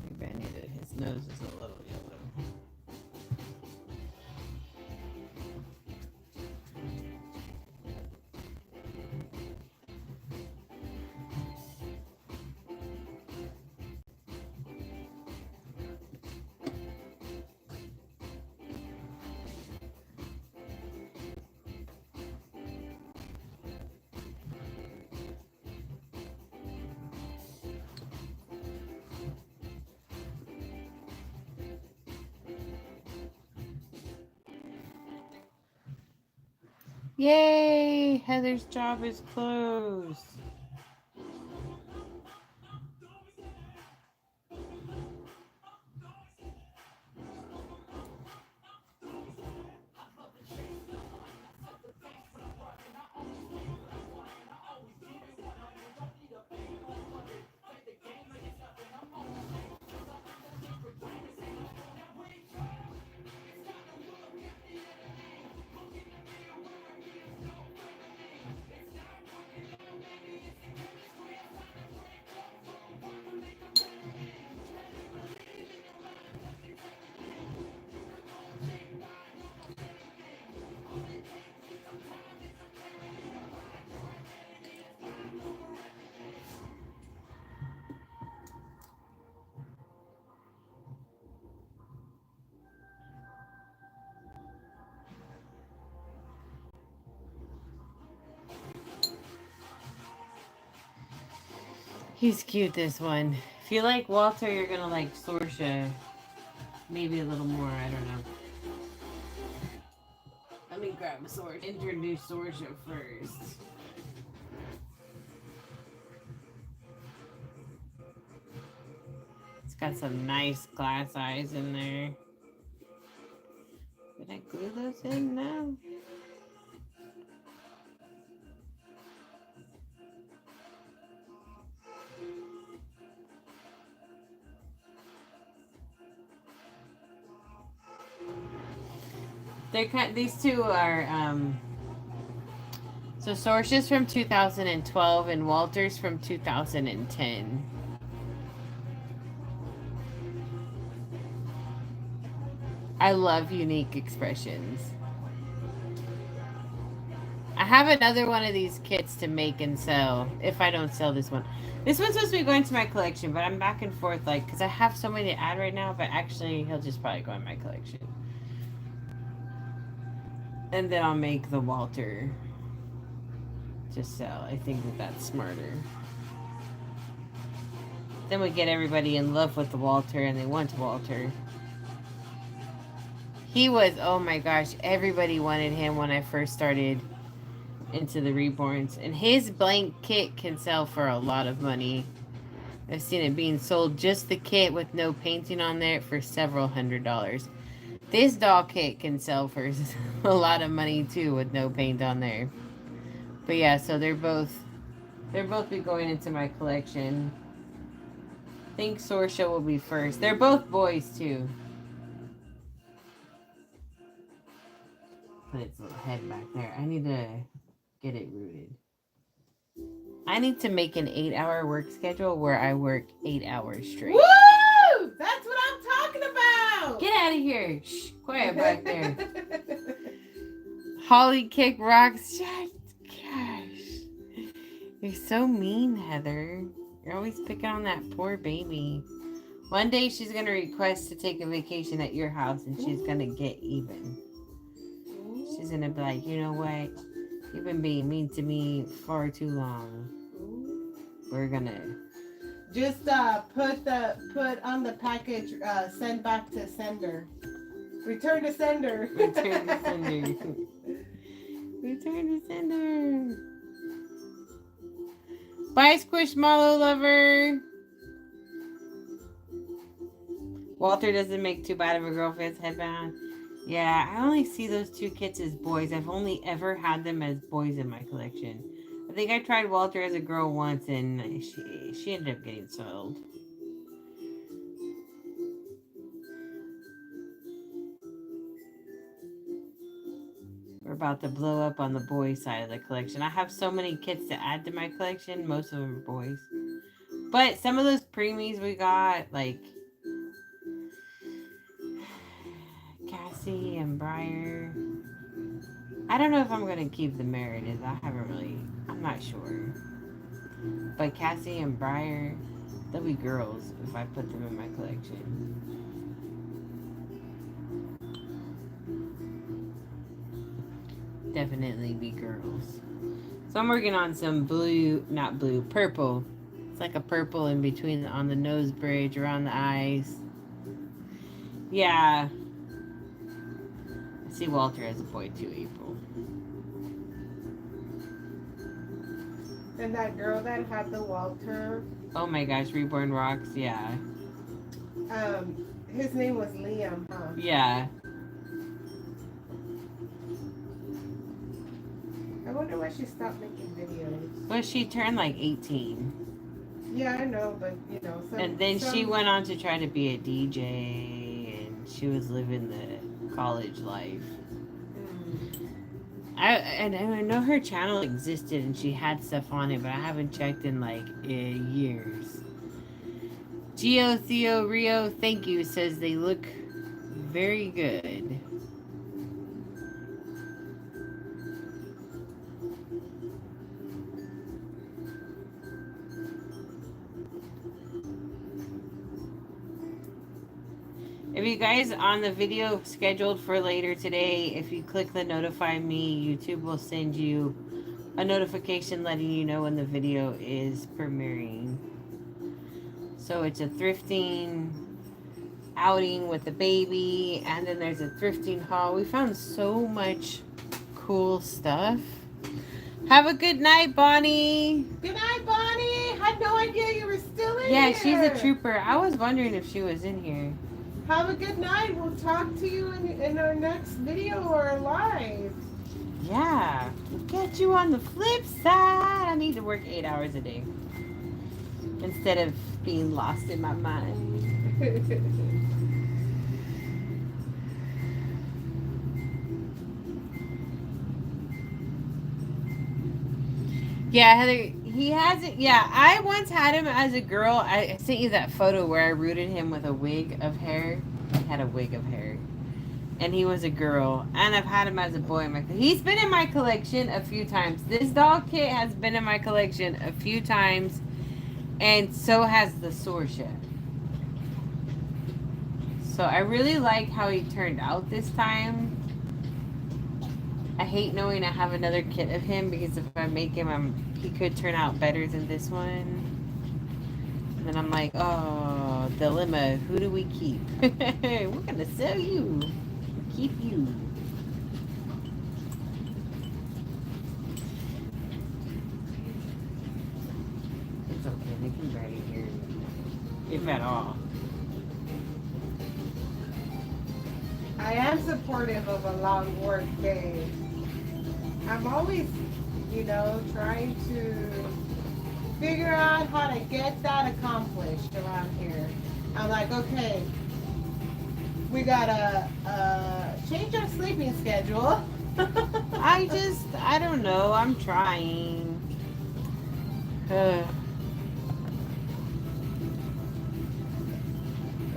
Maybe I need it. His nose is a little yellow. Yay! Heather's job is closed. He's cute, this one. If you like Walter, you're gonna like Sorsha. Maybe a little more, I don't know. Let me grab a Sorsha. Introduce Sorsha first. It's got some nice glass eyes in there. Did I glue those in now? These two are so Sorsha's from 2012 and Walter's from 2010. I love unique expressions. I have another one of these kits to make and sell if I don't sell this one. This one's supposed to be going to my collection, but I'm back and forth like because I have so many to add right now, but actually he'll just probably go in my collection. And then I'll make the Walter to sell. I think that's smarter. Then we get everybody in love with the Walter and they want Walter. He was, oh my gosh, everybody wanted him when I first started into the Reborns. And his blank kit can sell for a lot of money. I've seen it being sold, just the kit with no painting on there, for several $100s. This doll kit can sell for a lot of money too with no paint on there. But yeah, so they're both be going into my collection. I think Sorsha will be first. They're both boys too. Put its little head back there. I need to get it rooted. I need to make an 8-hour work schedule where I work 8 hours straight. Woo! That's what I'm talking about! Get out of here. Shh, quiet back there. Holly kick rocks. Gosh. You're so mean, Heather. You're always picking on that poor baby. One day she's going to request to take a vacation at your house and she's going to get even. She's going to be like, you know what? You've been being mean to me far too long. We're gonna just put on the package, send back to sender. Return to sender. Return to sender. Return to sender. Bye, Squishmallow lover. Walter doesn't make too bad of a girlfriend's headband. Yeah, I only see those two kits as boys. I've only ever had them as boys in my collection. I think I tried Walter as a girl once, and she ended up getting soiled. We're about to blow up on the boys side of the collection. I have so many kits to add to my collection. Most of them are boys. But some of those preemies we got, like Cassie and Briar. I don't know if I'm going to keep the Meredith. I'm not sure. But Cassie and Briar, they'll be girls if I put them in my collection. Definitely be girls. So I'm working on some purple. It's like a purple in between on the nose bridge, around the eyes. Yeah. I see Walter as a boy too, April. And that girl that had the Walter. Oh my gosh, Reborn rocks, yeah. His name was Liam, huh? Yeah. I wonder why she stopped making videos. Well, she turned like 18. Yeah, I know, but and then she went on to try to be a DJ, and she was living the college life. I know her channel existed and she had stuff on it, but I haven't checked in like years. Geo Theo Rio, thank you, says they look very good. If you guys on the video scheduled for later today, if you click the notify me, YouTube will send you a notification letting you know when the video is premiering. So it's a thrifting outing with the baby, and then there's a thrifting haul. We found so much cool stuff. Have a good night, Bonnie. Good night, Bonnie. Had no idea you were still in here. Yeah, she's a trooper. I was wondering if she was in here. Have a good night. We'll talk to you in our next video or live. Yeah. We'll catch you on the flip side. I need to work 8 hours a day instead of being lost in my mind. Yeah, Heather, he hasn't. Yeah, I once had him as a girl. I sent you that photo where I rooted him with a wig of hair. He had a wig of hair. And he was a girl. And I've had him as a boy. He's been in my collection a few times. This dog kit has been in my collection a few times. And so has the Sorsha. So I really like how he turned out this time. I hate knowing I have another kit of him, because if I make him, he could turn out better than this one. And then I'm like, oh, dilemma. Who do we keep? We're going to sell you. Keep you. It's okay. They can barely hear me, if at all. I am supportive of a long work day. I'm always, trying to figure out how to get that accomplished around here. I'm like, okay, we gotta change our sleeping schedule. I don't know. I'm trying.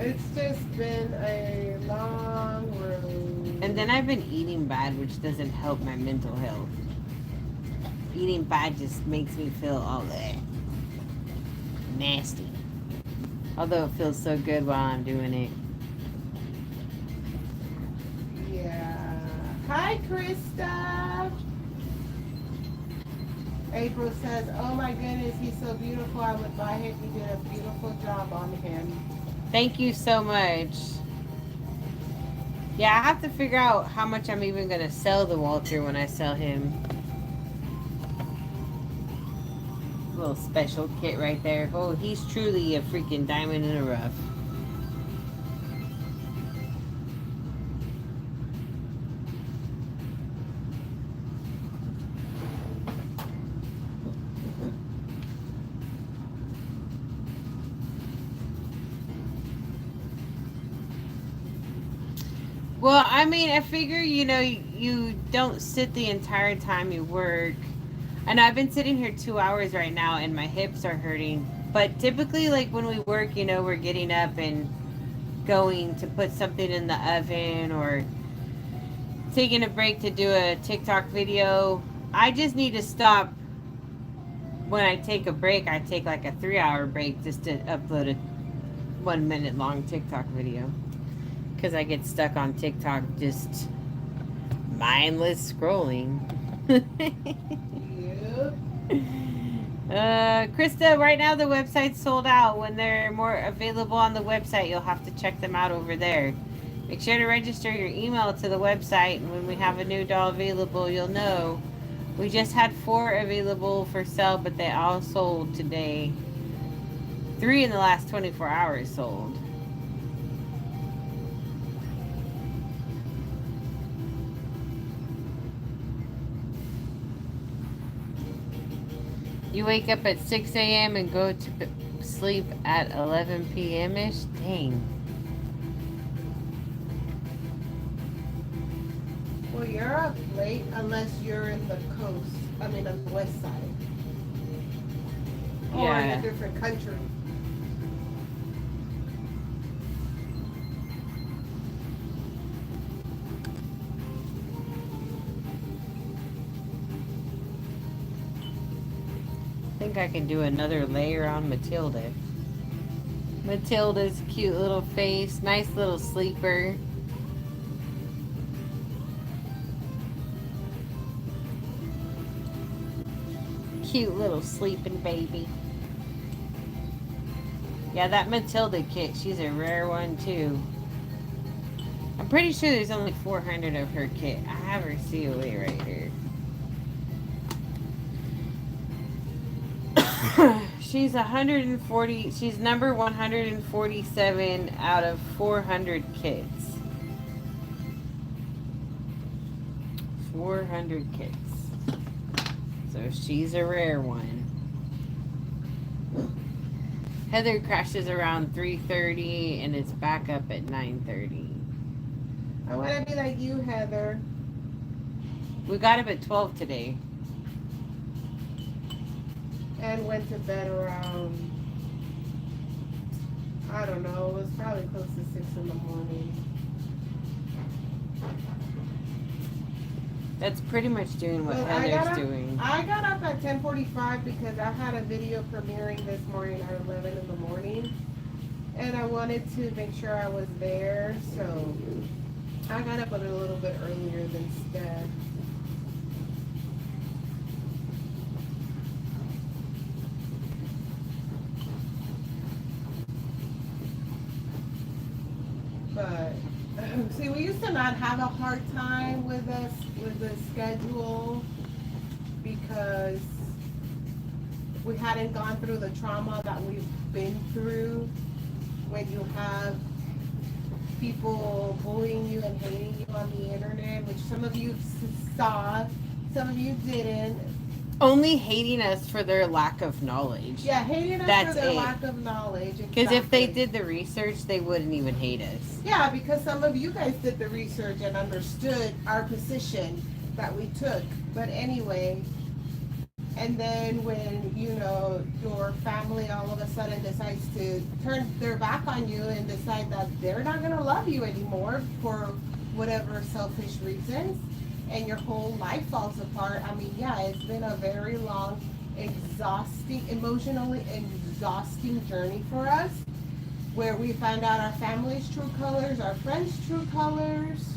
It's just been a long road. And then I've been eating bad, which doesn't help my mental health. Eating bad just makes me feel all that nasty. Although it feels so good while I'm doing it. Yeah. Hi, Krista. April says, oh my goodness, he's so beautiful. I would buy him. You did a beautiful job on him. Thank you so much. Yeah, I have to figure out how much I'm even going to sell the Walter when I sell him. Little special kit right there. Oh, he's truly a freaking diamond in the rough. Well, I mean, I figure, you know, you don't sit the entire time you work. And I've been sitting here 2 hours right now and my hips are hurting. But typically, like when we work, you know, we're getting up and going to put something in the oven or taking a break to do a TikTok video. I just need to stop. When I take a break, I take like a 3-hour break just to upload a 1 minute long TikTok video. Because I get stuck on TikTok just mindless scrolling. Yep. Krista, right now the website's sold out. When they're more available on the website, you'll have to check them out over there. Make sure to register your email to the website, and when we have a new doll available, you'll know. We just had 4 available for sale, but they all sold today. 3 in the last 24 hours sold. You wake up at 6 a.m. and go to sleep at 11 p.m.-ish? Dang. Well, you're up late unless you're in the coast. I mean, on the west side. Or in a different country. I think I can do another layer on Matilda. Matilda's cute little face. Nice little sleeper. Cute little sleeping baby. Yeah, that Matilda kit, she's a rare one too. I'm pretty sure there's only 400 of her kit. I have her COA right here. She's 140. She's number 147 out of 400 kits. 400 kits. So she's a rare one. Heather crashes around 3:30 and it's back up at 9:30. I want to be like you, Heather. We got up at 12 today. And went to bed around, I don't know, it was probably close to 6 in the morning. That's pretty much doing what Heather's doing. I got up at 10:45 because I had a video premiering this morning at 11 in the morning. And I wanted to make sure I was there, so I got up a little bit earlier instead. But see, we used to not have a hard time with the schedule because we hadn't gone through the trauma that we've been through when you have people bullying you and hating you on the internet, which some of you saw, some of you didn't. Only hating us for their lack of knowledge. Yeah, hating us for their lack of knowledge. Because if they did the research, they wouldn't even hate us. Yeah, because some of you guys did the research and understood our position that we took. But anyway, and then when, you know, your family all of a sudden decides to turn their back on you and decide that they're not going to love you anymore for whatever selfish reasons, and your whole life falls apart. I mean, yeah, it's been a very long, exhausting, emotionally exhausting journey for us, where we found out our family's true colors, our friends' true colors,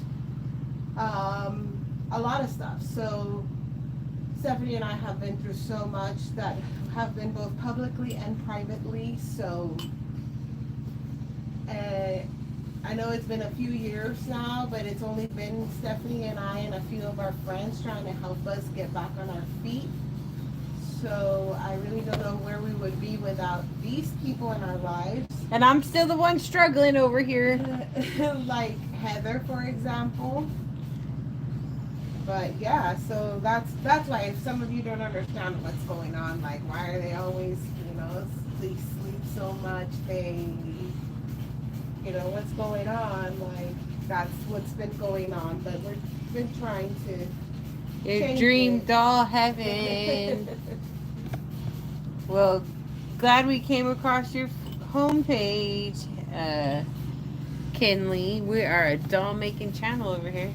a lot of stuff. So Stephanie and I have been through so much that have been both publicly and privately. So, I know it's been a few years now, but it's only been Stephanie and I and a few of our friends trying to help us get back on our feet. So I really don't know where we would be without these people in our lives. And I'm still the one struggling over here. Like Heather, for example. But yeah, so that's why if some of you don't understand what's going on, like why are they always, they sleep so much, what's going on, like that's what's been going on. But we've been trying to Your dream it. doll heaven. Well, glad we came across your homepage, Kinley. We are a doll making channel over here.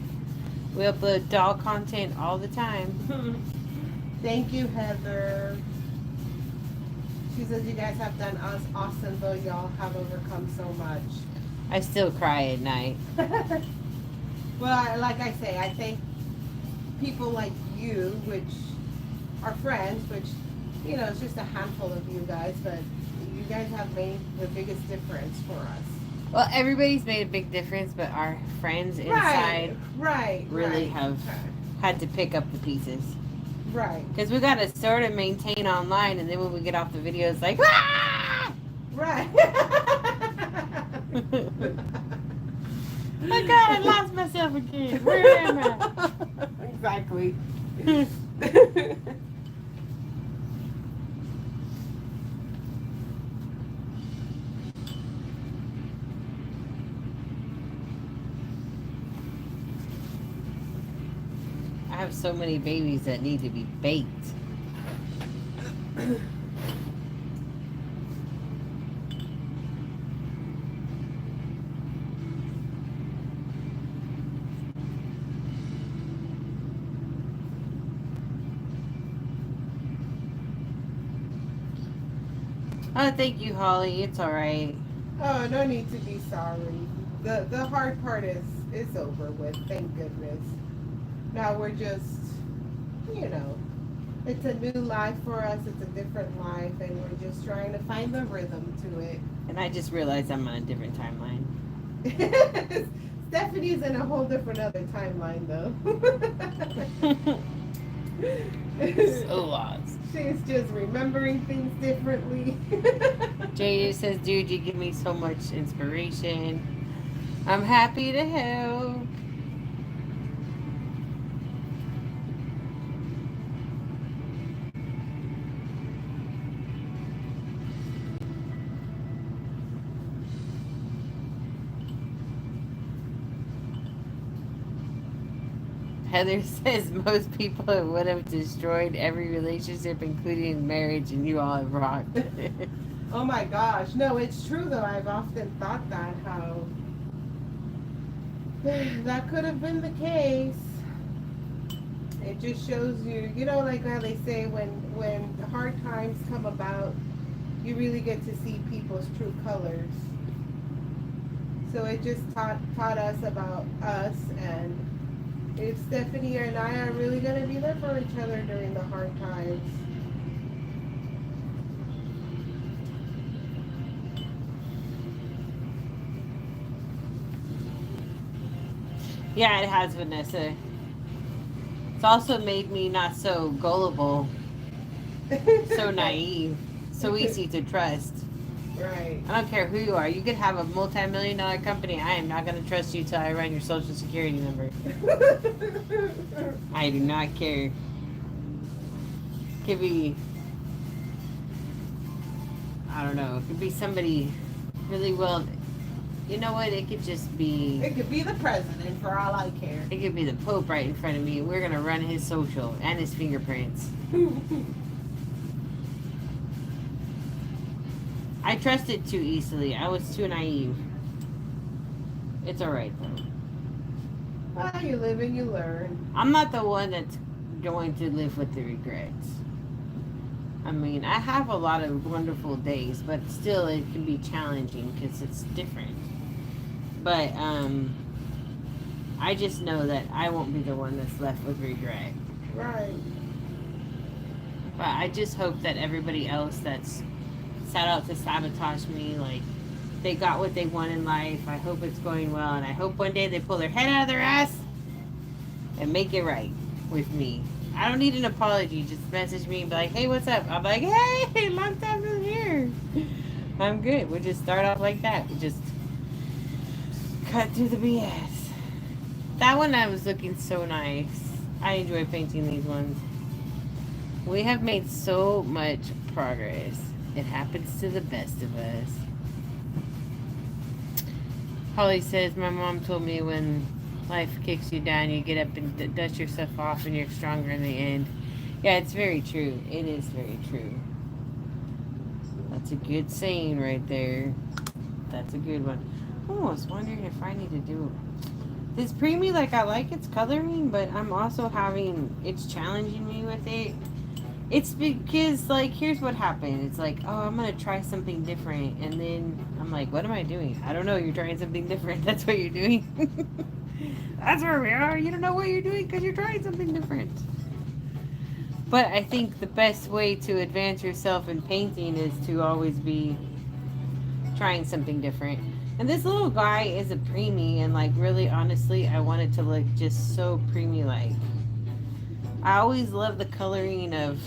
We upload doll content all the time. Thank you, Heather. She says you guys have done us awesome, though y'all have overcome so much. I still cry at night. Well, like I say, I think people like you, which are friends, which, it's just a handful of you guys, but you guys have made the biggest difference for us. Well, everybody's made a big difference, but our friends inside really have had to pick up the pieces. Right. Because we got to sort of maintain online, and then when we get off the video, it's like, ah! Right. Oh God, I lost myself again. Where am I? Exactly. I have so many babies that need to be baked. Oh, thank you, Holly. It's all right. Oh, no need to be sorry. The hard part is over with. Thank goodness. Now we're just, it's a new life for us. It's a different life, and we're just trying to find the rhythm to it. And I just realized I'm on a different timeline. Stephanie's in a whole different other timeline, though. So lost. She's just remembering things differently. Jay says, dude, you give me so much inspiration. I'm happy to help. Heather says most people would have destroyed every relationship, including marriage, and you all have rocked. Oh my gosh. No, it's true though. I've often thought that, how that could have been the case. It just shows you, like how they say when hard times come about, you really get to see people's true colors. So it just taught us about us, and if Stephanie and I are really going to be there for each other during the hard times. Yeah, it has, Vanessa. It's also made me not so gullible, so naive, so easy to trust. Right. I don't care who you are. You could have a multi-million-dollar company. I am not going to trust you till I run your social security number. I do not care. Could be, I don't know. It could be somebody really well. You know what? It could just be. It could be the president for all I care. It could be the Pope right in front of me. We're going to run his social and his fingerprints. I trusted too easily. I was too naive. It's alright though. Well, you live and you learn. I'm not the one that's going to live with the regrets. I mean, I have a lot of wonderful days, but still it can be challenging because it's different. But I just know that I won't be the one that's left with regret. Right. But I just hope that everybody else that's set out to sabotage me, like, they got what they want in life. I hope it's going well, and I hope one day they pull their head out of their ass and make it right with me. I don't need an apology. Just message me and be like, hey, what's up? I'm like, hey, long time no here. I'm good. We'll just start off like that. We just cut through the BS. That one I was looking so nice. I enjoy painting these ones. We have made so much progress. It happens to the best of us. Holly says, my mom told me when life kicks you down, you get up and dust yourself off and you're stronger in the end. Yeah, it's very true. It is very true. That's a good saying right there. That's a good one. Oh, I was wondering if I need to do this preemie. Like, I like its coloring, but I'm also having, it's challenging me with it. It's because, like, here's what happened. It's like, oh, I'm going to try something different. And then I'm like, what am I doing? I don't know. You're trying something different. That's what you're doing. That's where we are. You don't know what you're doing because you're trying something different. But I think the best way to advance yourself in painting is to always be trying something different. And this little guy is a preemie. And, like, really, honestly, I want it to look just so preemie-like. I always love the coloring of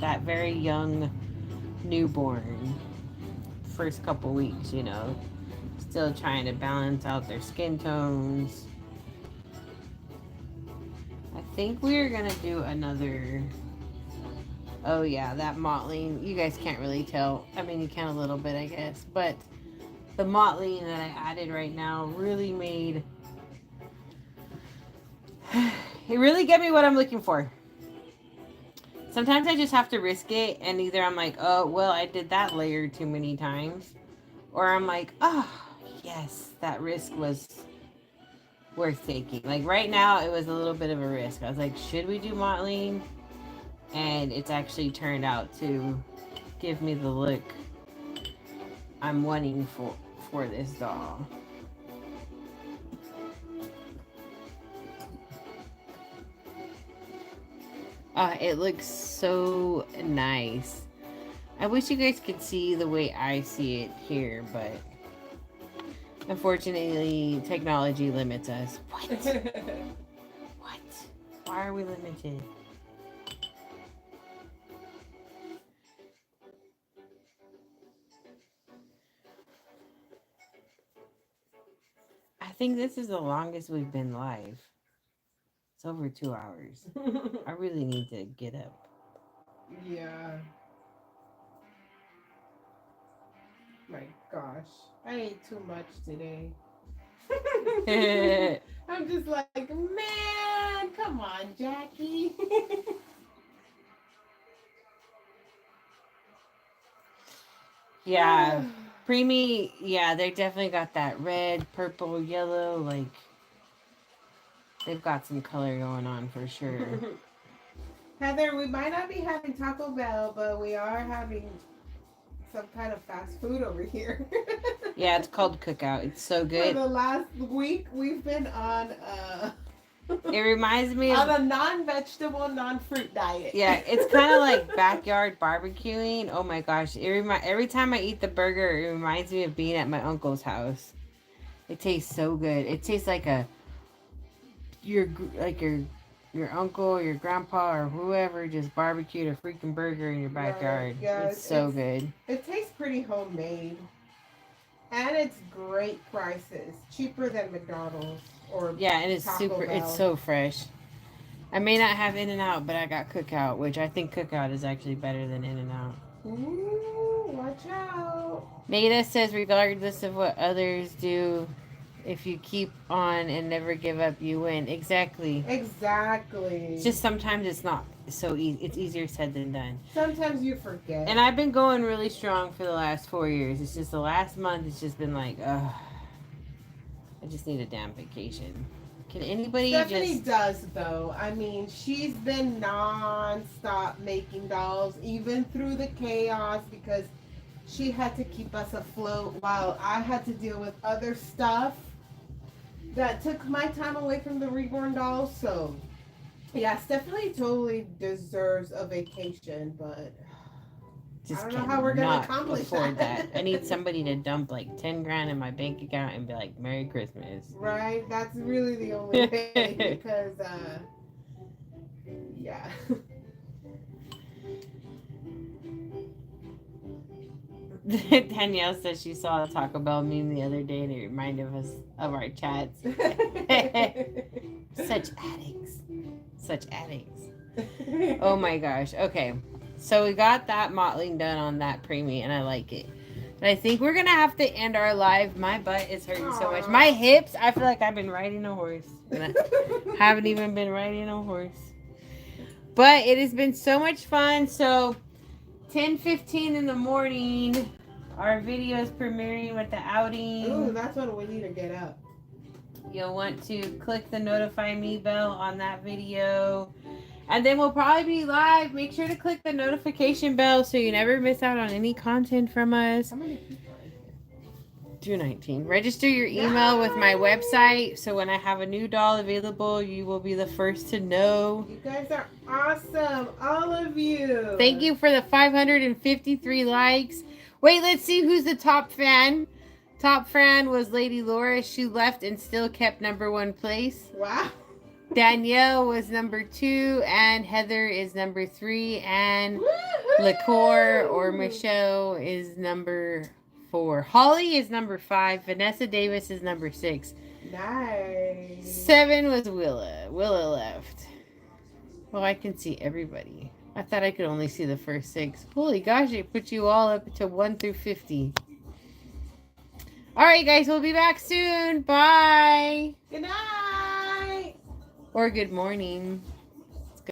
that very young newborn first couple weeks, you know. Still trying to balance out their skin tones. I think we're going to do another... Oh, yeah, that mottling. You guys can't really tell. I mean, you can a little bit, I guess. But the mottling that I added right now really made... It really gave me what I'm looking for. Sometimes I just have to risk it, and either I'm like, oh, well, I did that layer too many times, or I'm like, oh, yes, that risk was worth taking. Like, right now, it was a little bit of a risk. I was like, should we do mottling? And it's actually turned out to give me the look I'm wanting for this doll. It looks so nice. I wish you guys could see the way I see it here, but unfortunately, technology limits us. What? What? Why are we limited? I think this is the longest we've been live. It's over 2 hours. I really need to get up. Yeah. My gosh. I ate too much today. I'm just like, man, come on, Jackie. Yeah. Preemie, yeah, they definitely got that red, purple, yellow, like, they've got some color going on for sure. Heather, we might not be having Taco Bell, but we are having some kind of fast food over here. Yeah, it's called Cookout. It's so good. For the last week, we've been on it reminds me of on a non-vegetable, non-fruit diet. Yeah, it's kind of like backyard barbecuing. Oh my gosh! Every time I eat the burger, it reminds me of being at my uncle's house. It tastes so good. It tastes like your uncle or your grandpa or whoever just barbecued a freaking burger in your backyard. Right, yeah, it's so good. It tastes pretty homemade. And it's great prices. Cheaper than McDonald's or yeah, and it's Taco Bell. It's so fresh. I may not have In-N-Out, but I got Cookout, which I think Cookout is actually better than In-N-Out. Ooh, watch out. Nada says, regardless of what others do, if you keep on and never give up, you win. Exactly. Exactly. It's just sometimes it's not so easy. It's easier said than done. Sometimes you forget. And I've been going really strong for the last 4 years. It's just the last month, it's just been like, ugh. I just need a damn vacation. Can anybody Stephanie does, though. I mean, she's been non-stop making dolls, even through the chaos, because she had to keep us afloat while I had to deal with other stuff that took my time away from the Reborn dolls. So Yeah, Stephanie totally deserves a vacation, but Just I don't know how we're gonna accomplish afford that. I need somebody to dump like 10 grand in my bank account and be like, Merry Christmas. Right? That's really the only way because yeah. Danielle says she saw a Taco Bell meme the other day and it reminded us of our chats. Such addicts. Such addicts. Oh my gosh. Okay. So we got that mottling done on that preemie and I like it. But I think we're going to have to end our live. My butt is hurting so much. My hips, I feel like I've been riding a horse. And I haven't even been riding a horse. But it has been so much fun. So 10:15 in the morning, our video is premiering with the outing. Ooh, that's when we need to get up. You'll want to click the notify me bell on that video. And then we'll probably be live. Make sure to click the notification bell so you never miss out on any content from us. How many people are here? 219. Register your email with my website so when I have a new doll available, you will be the first to know. You guys are awesome. All of you. Thank you for the 553 likes. Wait, let's see who's the top fan. Top fan was Lady Laura. She left and still kept #1 place. Wow. Danielle was #2 and Heather is #3 and Liqueur or Michelle is #4. Holly is #5. Vanessa Davis is #6. Nice. 7 was Willa. Willa left. Well, I can see everybody. I thought I could only see the first 6. Holy gosh, it put you all up to 1 through 50. All right, guys, we'll be back soon. Bye. Good night. Or good morning.